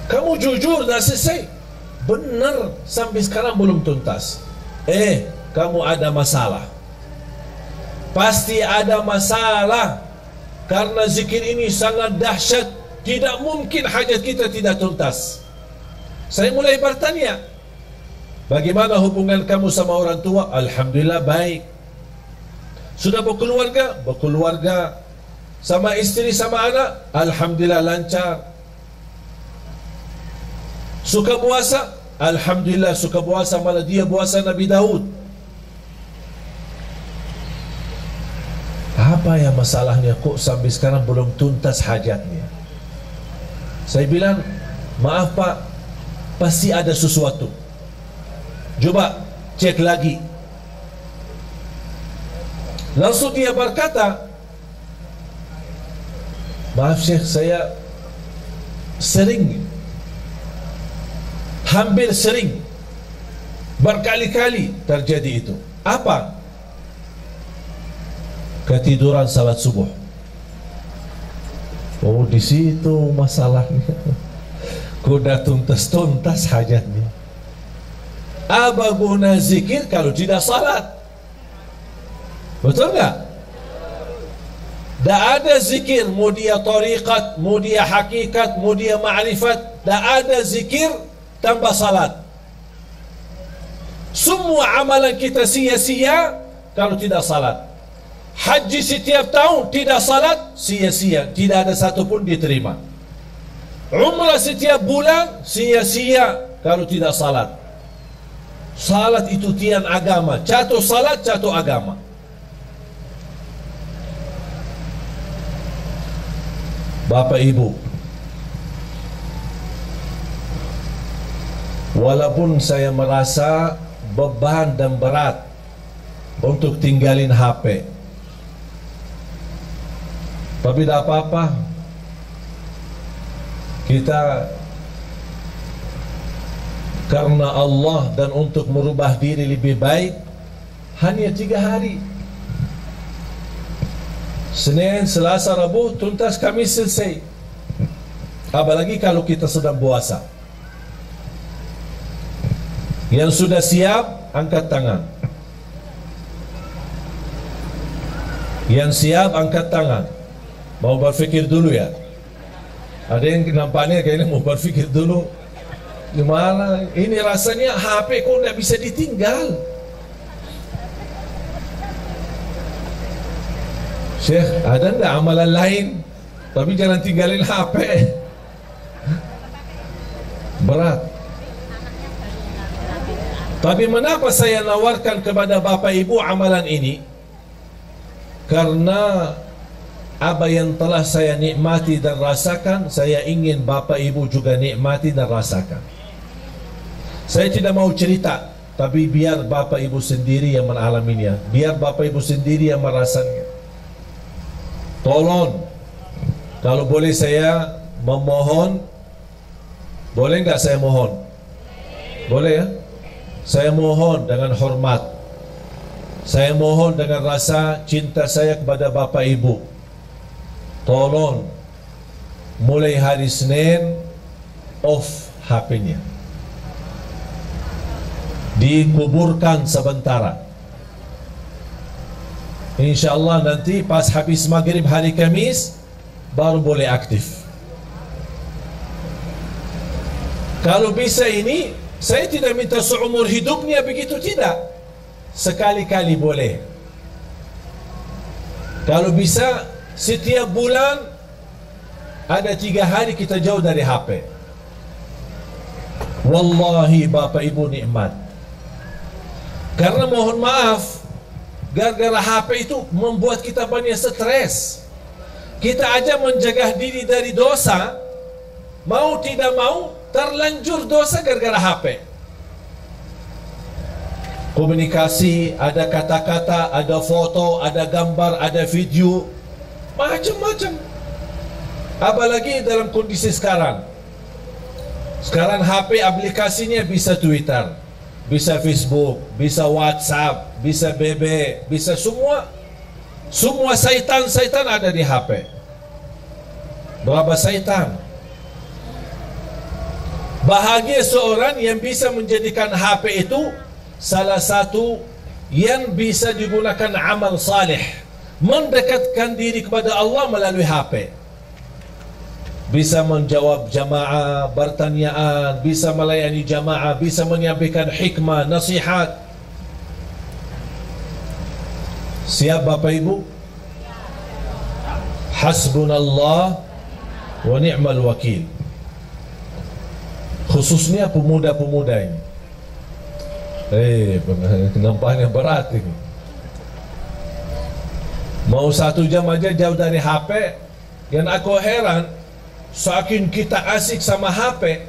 Kamu jujur dah selesai? Benar, sampai sekarang belum tuntas. Kamu ada masalah. Pasti ada masalah. Karena zikir ini sangat dahsyat. Tidak mungkin hajat kita tidak tuntas. Saya mulai bertanya, bagaimana hubungan kamu sama orang tua? Alhamdulillah baik. Sudah berkeluarga? Berkeluarga. Sama istri, sama anak? Alhamdulillah lancar. Suka puasa? Alhamdulillah suka puasa, malah dia puasa Nabi Daud. Apa ya masalahnya kok sampai sekarang belum tuntas hajatnya? Saya bilang, maaf Pak, pasti ada sesuatu. Coba cek lagi. Langsung dia berkata, maaf Syekh, saya sering, hampir sering, berkali-kali terjadi itu. Apa? Ketiduran salat subuh. Oh, di situ masalahnya. Kuda tuntas-tuntas hajatnya. Apa guna zikir kalau tidak salat? Betul nggak? Tak ada zikir, mau dia tariqat, mau dia hakikat, mau dia ma'rifat, tak ada zikir tanpa salat. Semua amalan kita sia-sia kalau tidak salat. Haji setiap tahun tidak salat, sia-sia, tidak ada satu pun diterima. Umrah setiap bulan, sia-sia kalau tidak salat. Salat itu tiang agama. Jatuh salat, jatuh agama. Bapak Ibu, walaupun saya merasa beban dan berat untuk tinggalin HP, tapi tak apa-apa. Kita karena Allah dan untuk merubah diri lebih baik, hanya 3 hari. Senin, Selasa, Rabu tuntas, Kamis selesai. Apalagi kalau kita sedang puasa. Yang sudah siap, angkat tangan. Yang siap, angkat tangan. Mau berfikir dulu ya. Ada yang nampaknya kayaknya mau berfikir dulu. Gimana? Ini rasanya HP kok nggak bisa ditinggal. Syekh, ada nggak amalan lain? Tapi jangan tinggalin HP. Berat. Tapi mengapa saya nawarkan kepada Bapak Ibu amalan ini? Karena apa yang telah saya nikmati dan rasakan, saya ingin Bapak Ibu juga nikmati dan rasakan. Saya tidak mau cerita, tapi biar Bapak Ibu sendiri yang mengalaminya, biar Bapak Ibu sendiri yang merasanya. Tolong, kalau boleh saya memohon, boleh nggak saya mohon? Boleh ya? Saya mohon dengan hormat, saya mohon dengan rasa cinta saya kepada Bapak Ibu. Tolong, mulai hari Senin, off HP-nya, dikuburkan sementara. InsyaAllah nanti pas habis maghrib hari Kamis baru boleh aktif. Kalau bisa ini, saya tidak minta seumur hidupnya begitu, tidak. Sekali-kali boleh. Kalau bisa setiap bulan ada 3 hari kita jauh dari HP. Wallahi Bapak Ibu nikmat. Karena mohon maaf, gara-gara HP itu membuat kita banyak stres. Kita aja menjaga diri dari dosa, mau tidak mau terlanjur dosa gara-gara HP. Komunikasi, ada kata-kata, ada foto, ada gambar, ada video, macam-macam. Apalagi dalam kondisi sekarang. Sekarang HP aplikasinya bisa Twitter, bisa Facebook, bisa WhatsApp, bisa BB, bisa semua. Semua syaitan ada di HP. Berapa syaitan? Bahagia seorang yang bisa menjadikan HP itu salah satu yang bisa digunakan amal saleh, mendekatkan diri kepada Allah melalui HP. Bisa menjawab jamaah, bertanyaan, bisa melayani jamaah, bisa menyampaikan hikmah, nasihat. Siap Bapak Ibu? Hasbunallah wa ni'mal wakil. Khususnya pemuda-pemuda ini. Nampaknya berat ini. Mau 1 jam aja jauh dari HP. Yang aku heran, saking kita asik sama HP,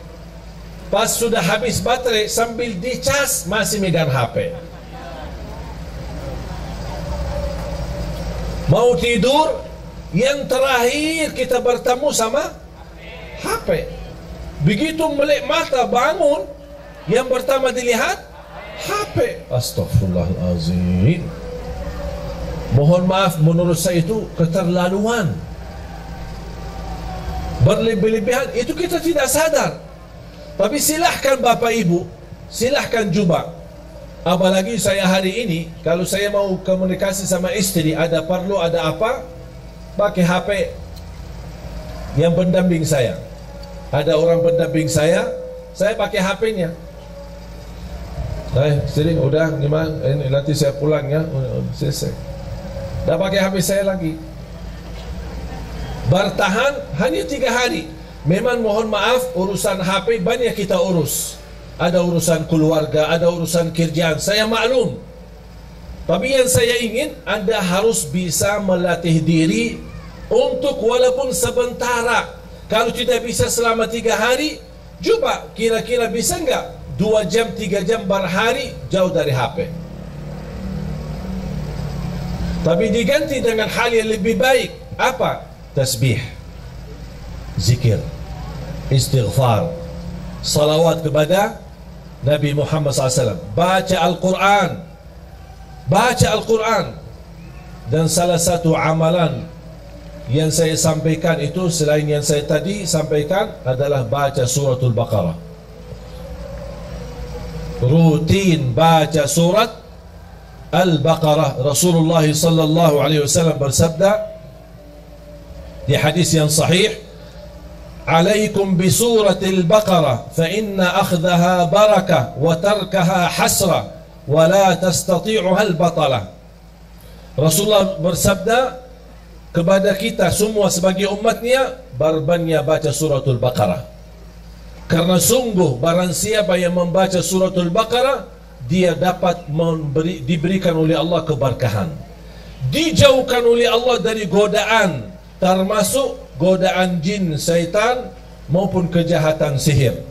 pas sudah habis baterai sambil dicas masih megang HP. Mau tidur, yang terakhir kita bertemu sama HP. Begitu melek mata bangun, yang pertama dilihat HP. Astaghfirullahalazim. Mohon maaf, menurut saya itu keterlaluan, berlebih-lebihan. Itu kita tidak sadar. Tapi silahkan Bapak Ibu, silahkan coba. Apalagi saya hari ini, kalau saya mau komunikasi sama istri, ada perlu, ada apa, pakai HP yang pendamping saya. Ada orang pendamping saya pakai HP-nya. Istri, udah gimana? Ini nanti saya pulang ya, selesai. Dah pakai HP saya lagi. Bertahan hanya 3 hari. Memang mohon maaf, urusan HP banyak kita urus. Ada urusan keluarga, ada urusan kerjaan, saya maklum. Tapi yang saya ingin, Anda harus bisa melatih diri untuk walaupun sebentar. Kalau tidak bisa selama 3 hari, coba kira-kira bisa enggak 2 jam, 3 jam berhari jauh dari HP. Tapi diganti dengan hal yang lebih baik. Apa? Tasbih, zikir, istighfar, salawat kepada Nabi Muhammad SAW, baca Al-Quran, dan salah satu amalan yang saya sampaikan itu selain yang saya tadi sampaikan adalah baca suratul Baqarah. Rutin baca surat Al-Baqarah. Rasulullah sallallahu alaihi wasallam bersabda di hadis yang sahih, "Alaikum bi suratil Baqarah fa inna akhdaha barakah wa tarkaha hasrah wa la tastati'uha al-batalah." Rasulullah bersabda kepada kita semua sebagai umatnya, berbanyak baca suratul Baqarah. Karena sungguh barang siapa yang membaca suratul Baqarah, dia dapat diberikan oleh Allah keberkahan, dijauhkan oleh Allah dari godaan, termasuk godaan jin, syaitan maupun kejahatan sihir.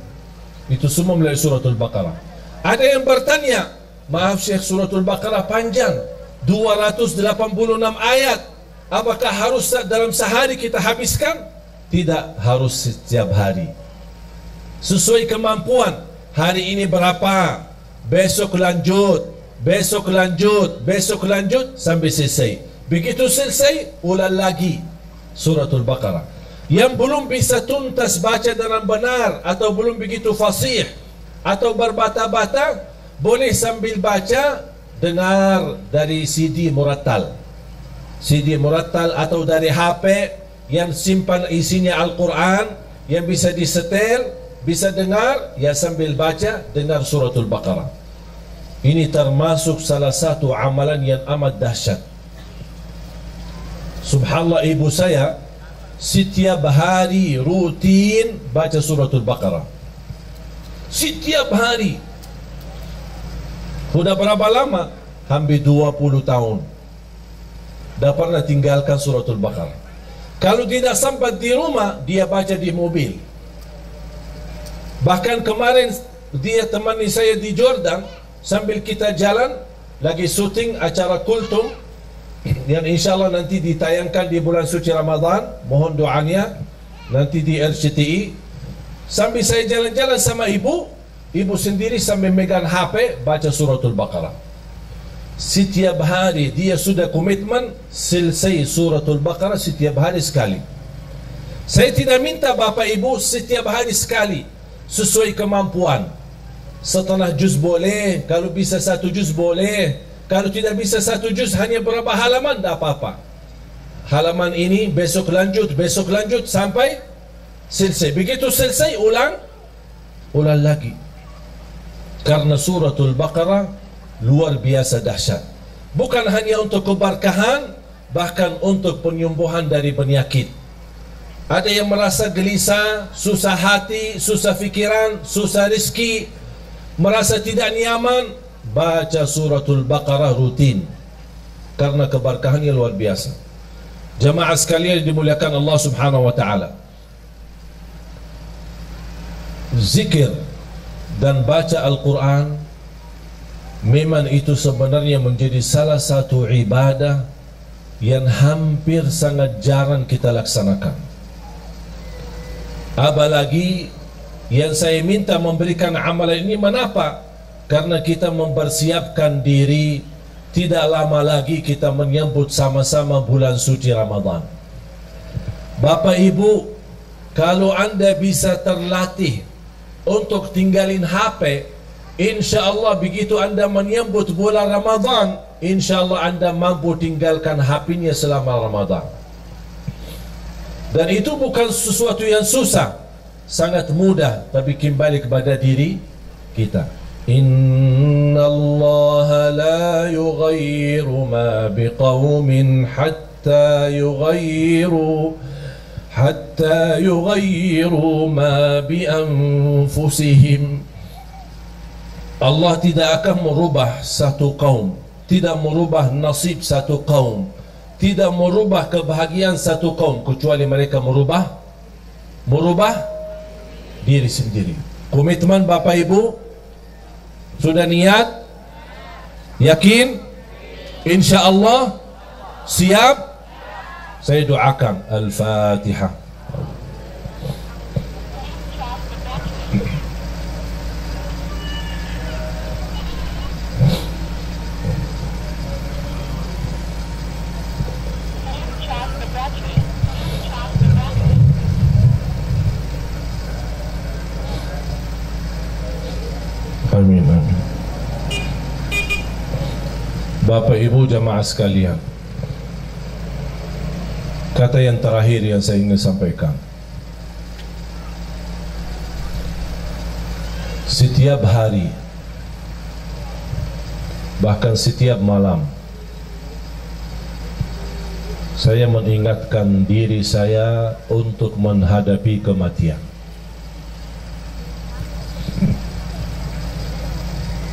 Itu semua melalui suratul Baqarah. Ada yang bertanya, maaf Syekh, suratul Baqarah panjang, 286 ayat, apakah harus dalam sehari kita habiskan? Tidak harus setiap hari, sesuai kemampuan. Hari ini berapa, besok lanjut, besok lanjut, besok lanjut sampai selesai. Begitu selesai, ulang lagi suratul Baqarah. Yang belum bisa tuntas baca dengan benar atau belum begitu fasih atau berbata-bata, boleh sambil baca dengar dari CD murattal, atau dari HP yang simpan isinya Al-Quran, yang bisa disetel, bisa dengar, ya sambil baca dengar suratul Baqarah. Ini termasuk salah satu amalan yang amat dahsyat. Subhanallah, ibu saya setiap hari rutin baca suratul Baqarah. Setiap hari. Sudah berapa lama? Hampir 20 tahun. Dah pernah tinggalkan suratul Baqarah. Kalau tidak sempat di rumah, dia baca di mobil. Bahkan kemarin dia temani saya di Jordan, sambil kita jalan lagi syuting acara Kultum yang insyaAllah nanti ditayangkan di bulan suci Ramadan. Mohon doanya nanti di RCTI. Sambil saya jalan-jalan sama ibu sendiri sambil megang HP baca suratul Baqarah. Setiap hari dia sudah komitmen selesai suratul Baqarah setiap hari sekali. Saya tidak minta bapak ibu setiap hari sekali, sesuai kemampuan. Setengah juz boleh, kalau bisa 1 juz boleh. Kalau tidak bisa 1 juz, hanya berapa halaman, tidak apa-apa. Halaman ini besok lanjut sampai selesai. Begitu selesai ulang lagi. Karena suratul Baqarah luar biasa dahsyat. Bukan hanya untuk keberkahan, bahkan untuk penyembuhan dari penyakit. Ada yang merasa gelisah, susah hati, susah fikiran, susah rezeki, merasa tidak nyaman, baca suratul Baqarah rutin, karena keberkahannya luar biasa. Jamaah sekalian dimuliakan Allah Subhanahu wa taala, zikir dan baca Al-Quran memang itu sebenarnya menjadi salah satu ibadah yang hampir sangat jarang kita laksanakan. Apalagi yang saya minta memberikan amalan ini, mengapa? Karena kita mempersiapkan diri, tidak lama lagi kita menyambut sama-sama bulan suci Ramadan. Bapak Ibu, kalau Anda bisa terlatih untuk tinggalin HP, InsyaAllah begitu Anda menyambut bulan Ramadan, InsyaAllah Anda mampu tinggalkan HP-nya selama Ramadan. Dan itu bukan sesuatu yang susah, sangat mudah, tapi kembali kepada diri kita. Inna Allah la yughayyiru ma biqawmin hatta yughayyiru ma bi anfusihim. Allah tidak akan merubah satu kaum, tidak merubah nasib satu kaum, tidak merubah kebahagiaan satu kaum, kecuali mereka merubah diri sendiri. Komitmen Bapak Ibu sudah niat, yakin, InsyaAllah siap. Saya doakan. Al-Fatihah. Amin, amin. Bapak Ibu jamaah sekalian, kata yang terakhir yang saya ingin sampaikan, setiap hari, bahkan setiap malam, saya mengingatkan diri saya untuk menghadapi kematian.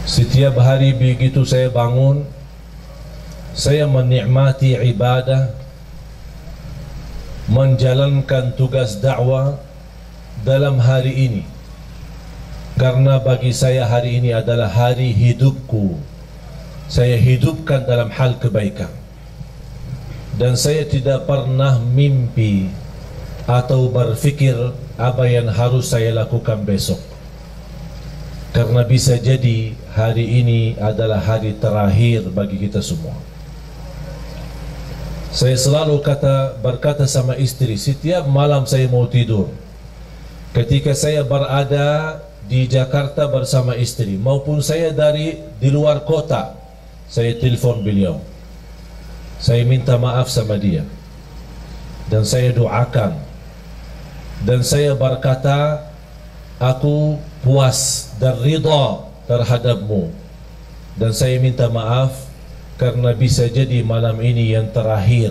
Setiap hari begitu saya bangun, saya menikmati ibadah, menjalankan tugas dakwah dalam hari ini. Karena bagi saya hari ini adalah hari hidupku. Saya hidupkan dalam hal kebaikan. Dan saya tidak pernah mimpi atau berfikir apa yang harus saya lakukan besok. Karena bisa jadi hari ini adalah hari terakhir bagi kita semua. Saya selalu berkata sama istri setiap malam saya mau tidur, ketika saya berada di Jakarta bersama istri, maupun saya di luar kota, saya telepon beliau, saya minta maaf sama dia, dan saya doakan, dan saya berkata, aku puas dan ridha terhadapmu, dan saya minta maaf karena bisa jadi malam ini yang terakhir,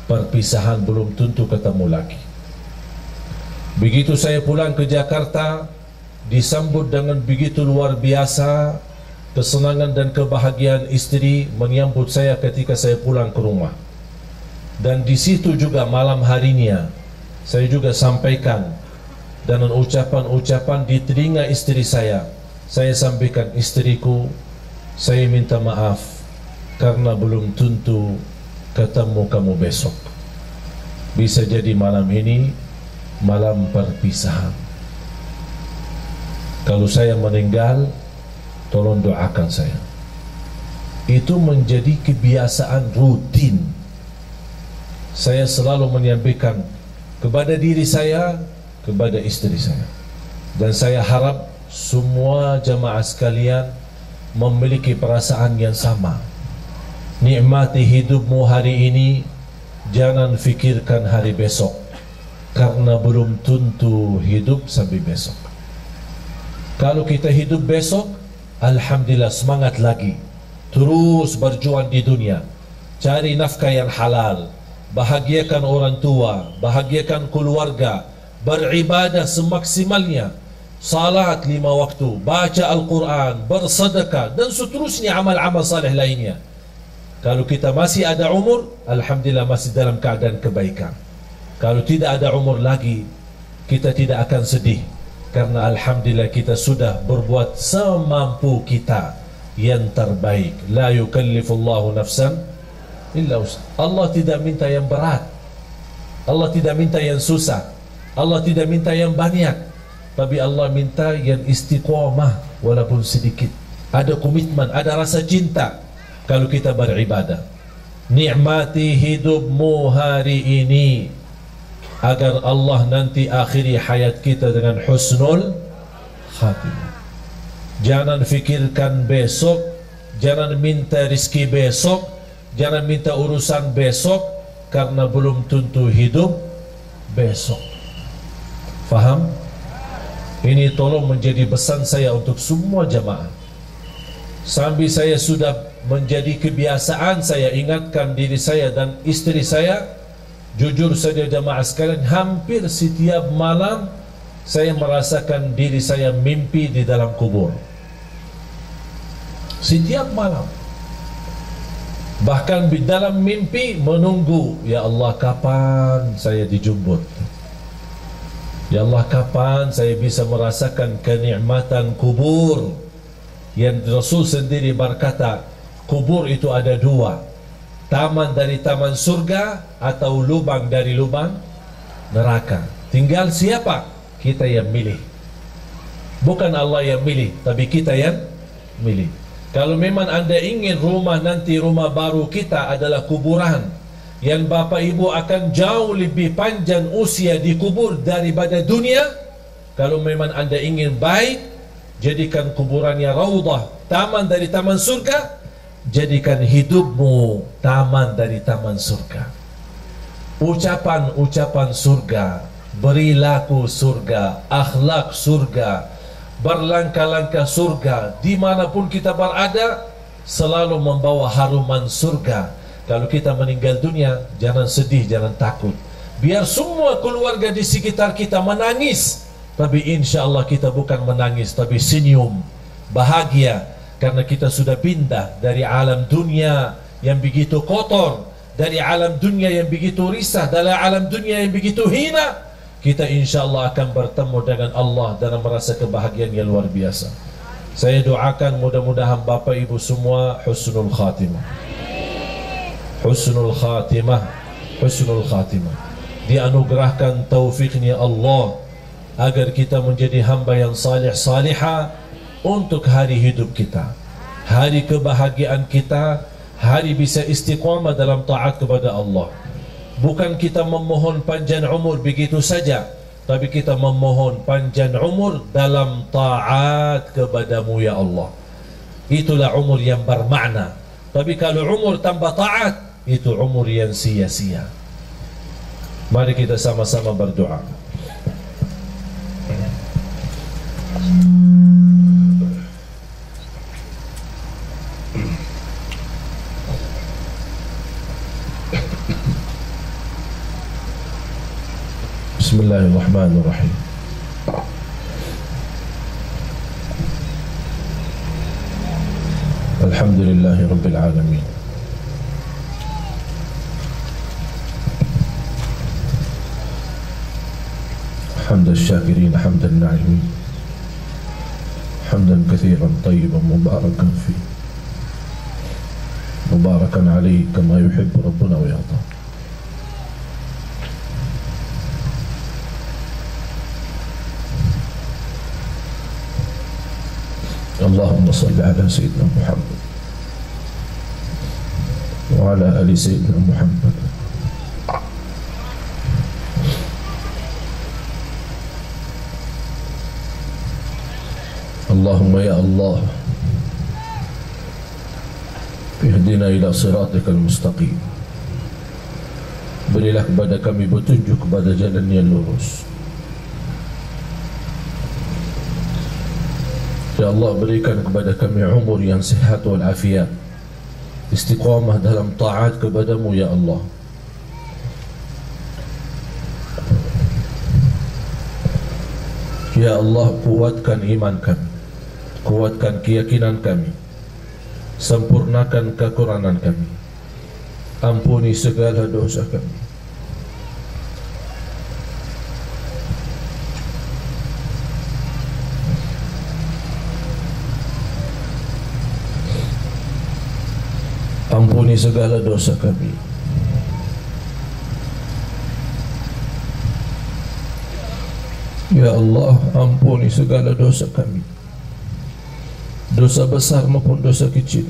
perpisahan belum tentu ketemu lagi. Begitu saya pulang ke Jakarta, disambut dengan begitu luar biasa, kesenangan dan kebahagiaan istri menyambut saya ketika saya pulang ke rumah. Dan di situ juga malam harinya saya juga sampaikan dengan ucapan-ucapan di telinga istri saya. Saya sampaikan, istriku, saya minta maaf karena belum tentu ketemu kamu besok. Bisa jadi malam ini malam perpisahan. Kalau saya meninggal, tolong doakan saya. Itu menjadi kebiasaan rutin. Saya selalu menyampaikan kepada diri saya, kepada istri saya. Dan saya harap semua jamaah sekalian memiliki perasaan yang sama. Nikmati hidupmu hari ini, jangan fikirkan hari besok, karena belum tentu hidup sampai besok. Kalau kita hidup besok, alhamdulillah, semangat lagi, terus berjuang di dunia, cari nafkah yang halal, bahagiakan orang tua, bahagiakan keluarga, beribadah semaksimalnya, salat 5 waktu, baca Al-Quran, bersedekah, dan seterusnya amal-amal saleh lainnya. Kalau kita masih ada umur, alhamdulillah masih dalam keadaan kebaikan. Kalau tidak ada umur lagi, kita tidak akan sedih, karena alhamdulillah kita sudah berbuat semampu kita yang terbaik. La yukallifullahu nafsan illa wus'aha. Allah tidak minta yang berat, Allah tidak minta yang susah, Allah tidak minta yang banyak, tapi Allah minta yang istiqamah walaupun sedikit. Ada komitmen, ada rasa cinta kalau kita beribadah. Nikmati hidupmu hari ini agar Allah nanti akhiri hayat kita dengan husnul khatimah. Jangan fikirkan besok, jangan minta rezeki besok, jangan minta urusan besok, karena belum tentu hidup besok. Faham? Ini tolong menjadi pesan saya untuk semua jamaah. Sambil saya sudah menjadi kebiasaan, saya ingatkan diri saya dan istri saya. Jujur saja jamaah sekalian, hampir setiap malam saya merasakan diri saya mimpi di dalam kubur. Setiap malam. Bahkan di dalam mimpi menunggu, ya Allah, kapan saya dijemput? Ya Allah, kapan saya bisa merasakan kenikmatan kubur? Yang Rasul sendiri berkata, kubur itu ada 2, taman dari taman surga atau lubang dari lubang neraka. Tinggal siapa? Kita yang milih. Bukan Allah yang milih, tapi kita yang milih. Kalau memang anda ingin rumah nanti, rumah baru kita adalah kuburan, yang bapak ibu akan jauh lebih panjang usia di kubur daripada dunia. Kalau memang anda ingin baik, jadikan kuburannya raudhah, taman dari taman surga. Jadikan hidupmu taman dari taman surga. Ucapan-ucapan surga, perilaku surga, akhlak surga, berlangkah-langkah surga, dimanapun kita berada selalu membawa haruman surga. Kalau kita meninggal dunia, jangan sedih, jangan takut. Biar semua keluarga di sekitar kita menangis, tapi insya Allah kita bukan menangis, tapi senyum, bahagia. Karena kita sudah pindah dari alam dunia yang begitu kotor, dari alam dunia yang begitu risah, dari alam dunia yang begitu hina. Kita insya Allah akan bertemu dengan Allah dalam merasa kebahagiaan yang luar biasa. Saya doakan mudah-mudahan bapak ibu semua husnul khatimah, husnul khatimah, husnul khatimah. Dianugerahkan taufiknya Allah agar kita menjadi hamba yang salih salihah untuk hari hidup kita, hari kebahagiaan kita, hari bisa istiqamah dalam taat kepada Allah. Bukan kita memohon panjang umur begitu saja, tapi kita memohon panjang umur dalam taat kepadamu ya Allah. Itulah umur yang bermakna. Tapi kalau umur tanpa taat, itu umur yang sia-sia. Mari kita sama-sama berdoa. Bismillahirrahmanirrahim. Alhamdulillahi Rabbil Alamin. حمد الشاكرين حمد الناعمين حمدا كثيرا طيبا مباركا فيه مباركا عليه كما يحب ربنا ويرضى. اللهم صل على سيدنا محمد وعلى آل سيدنا محمد. اللهم يا الله اهدنا ila siratikal mustaqim. Berilah kepada kami petunjuk kepada jalan yang lurus. Ya Allah, berikan kepada kami umur yang sihat wal afiat, istiqamah dalam taat kepadamu ya Allah. Ya Allah, kuatkan iman kami, kuatkan keyakinan kami, sempurnakan kekurangan kami, ampuni segala dosa kami. Ampuni segala dosa kami. Ya Allah, ampuni segala dosa kami, dosa besar maupun dosa kecil,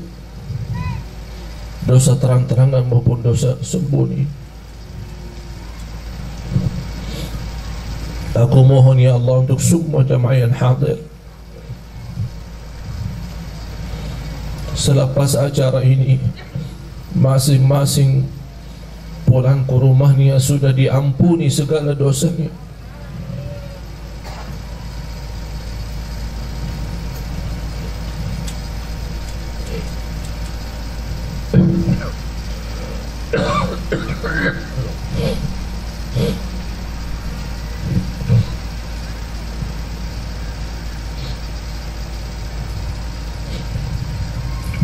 dosa terang-terangan maupun dosa sembunyi. Aku mohon ya Allah untuk semua jamaah yang hadir, selepas acara ini masing-masing pulang ke rumahnya sudah diampuni segala dosanya.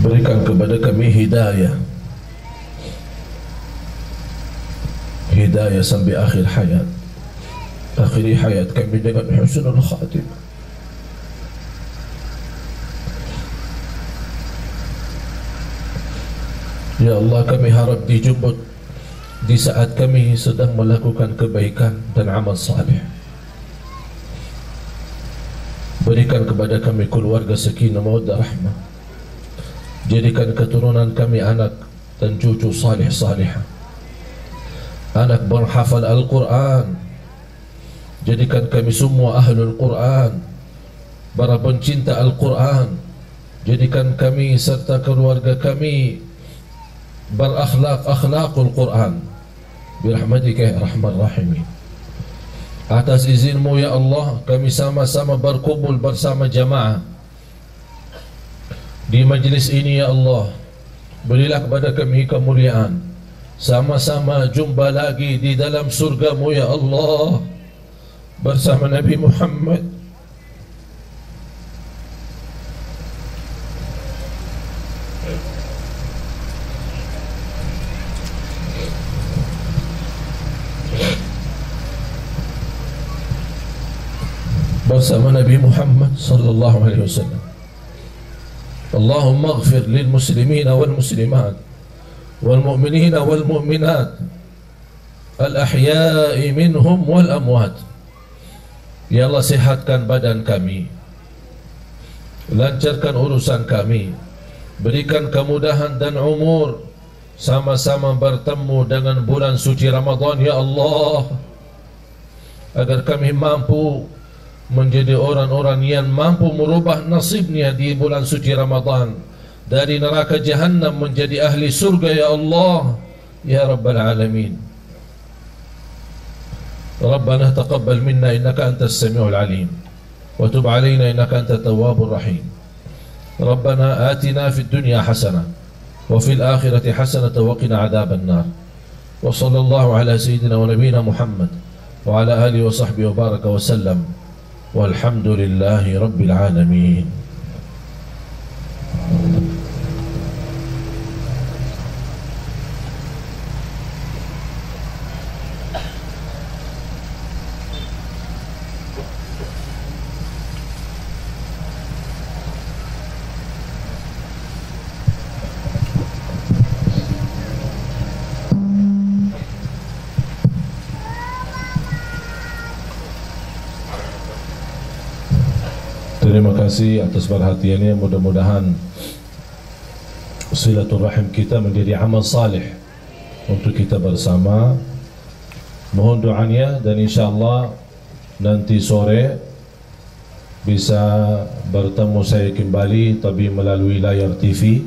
Berikan kepada kami hidayah, hidayah sampai akhir hayat. Akhiri hayat kami dengan husnul khatimah. Ya Allah, kami harap dijemput di saat kami sedang melakukan kebaikan dan amal saleh. Berikan kepada kami keluarga sakinah mawaddah rahmah. Jadikan keturunan kami anak dan cucu salih salihah, anak berhafal Al-Quran. Jadikan kami semua ahlul Quran, para pencinta Al-Quran. Jadikan kami serta keluarga kami berakhlak-akhlakul Quran birahmatika ya arhamar rahimin. Atas izinmu ya Allah, kami sama-sama berkumpul bersama jamaah di majlis ini ya Allah. Berilah kepada kami kemuliaan, sama-sama jumpa lagi di dalam surgamu ya Allah bersama Nabi Muhammad. Bersama Nabi Muhammad sallallahu alaihi wasallam. Allahumma ighfir lil muslimina wal muslimat wal mu'minina wal mu'minat al ahya'i minhum wal amwat. Ya Allah, sihatkan badan kami, lancarkan urusan kami, berikan kemudahan dan umur, sama-sama bertemu dengan bulan suci Ramadan ya Allah, agar kami mampu menjadi orang-orang yang mampu merubah nasibnya di bulan suci Ramadan, dari neraka jahannam menjadi ahli surga ya Allah ya Rabbal Alamin. Rabbana taqabbal minna innaka antas sami'ul alim wa tub alaina innaka antat tawwabur rahim. Rabbana atina fid dunya hasanah wa fil akhirati hasanah wa qina adzaban nar. Wa sallallahu ala sayyidina wa nabiyyina Muhammad wa ala alihi wa sahbihi wa baraka wa sallam. Walhamdulillahi Rabbil Alamin. Terima kasih atas perhatiannya. Mudah-mudahan silaturahim kita menjadi amal salih untuk kita bersama. Mohon doanya, dan insyaAllah nanti sore bisa bertemu saya kembali, tapi melalui layar TV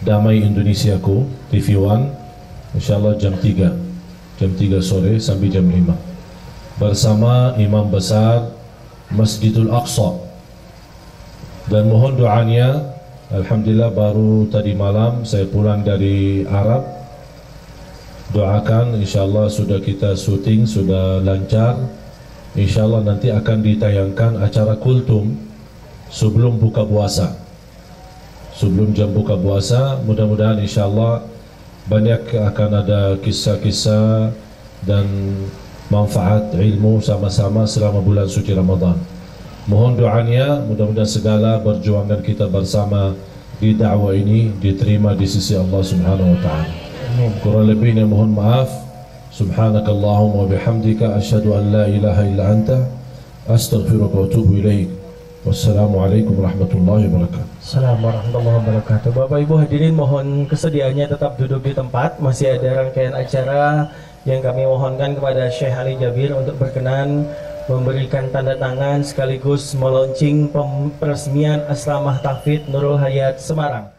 Damai Indonesiaku, TV One, insyaAllah jam 3 sore sampai jam 5 bersama Imam Besar Masjidul Aqsa. Dan mohon doanya, alhamdulillah baru tadi malam saya pulang dari Arab. Doakan insyaAllah sudah kita syuting, sudah lancar. InsyaAllah nanti akan ditayangkan acara kultum sebelum buka puasa, sebelum jam buka puasa. Mudah-mudahan insyaAllah banyak akan ada kisah-kisah dan manfaat ilmu sama-sama selama bulan suci Ramadan. Mohon doanya, mudah-mudahan segala perjuangan kita bersama di dakwah ini diterima di sisi Allah Subhanahu wa taala. Kurang lebihnya mohon maaf. Subhanakallahumma wa bihamdika asyhadu an la ilaha illa anta astaghfiruka wa atubu ilaik. Wassalamualaikum warahmatullahi wabarakatuh. Assalamualaikum warahmatullahi wabarakatuh. Bapak Ibu hadirin, mohon kesediaannya tetap duduk di tempat. Masih ada rangkaian acara yang kami mohonkan kepada Syekh Ali Jabir untuk berkenan memberikan tanda tangan sekaligus meluncing peresmian Asramah Tahfidz Nurul Hayat Semarang.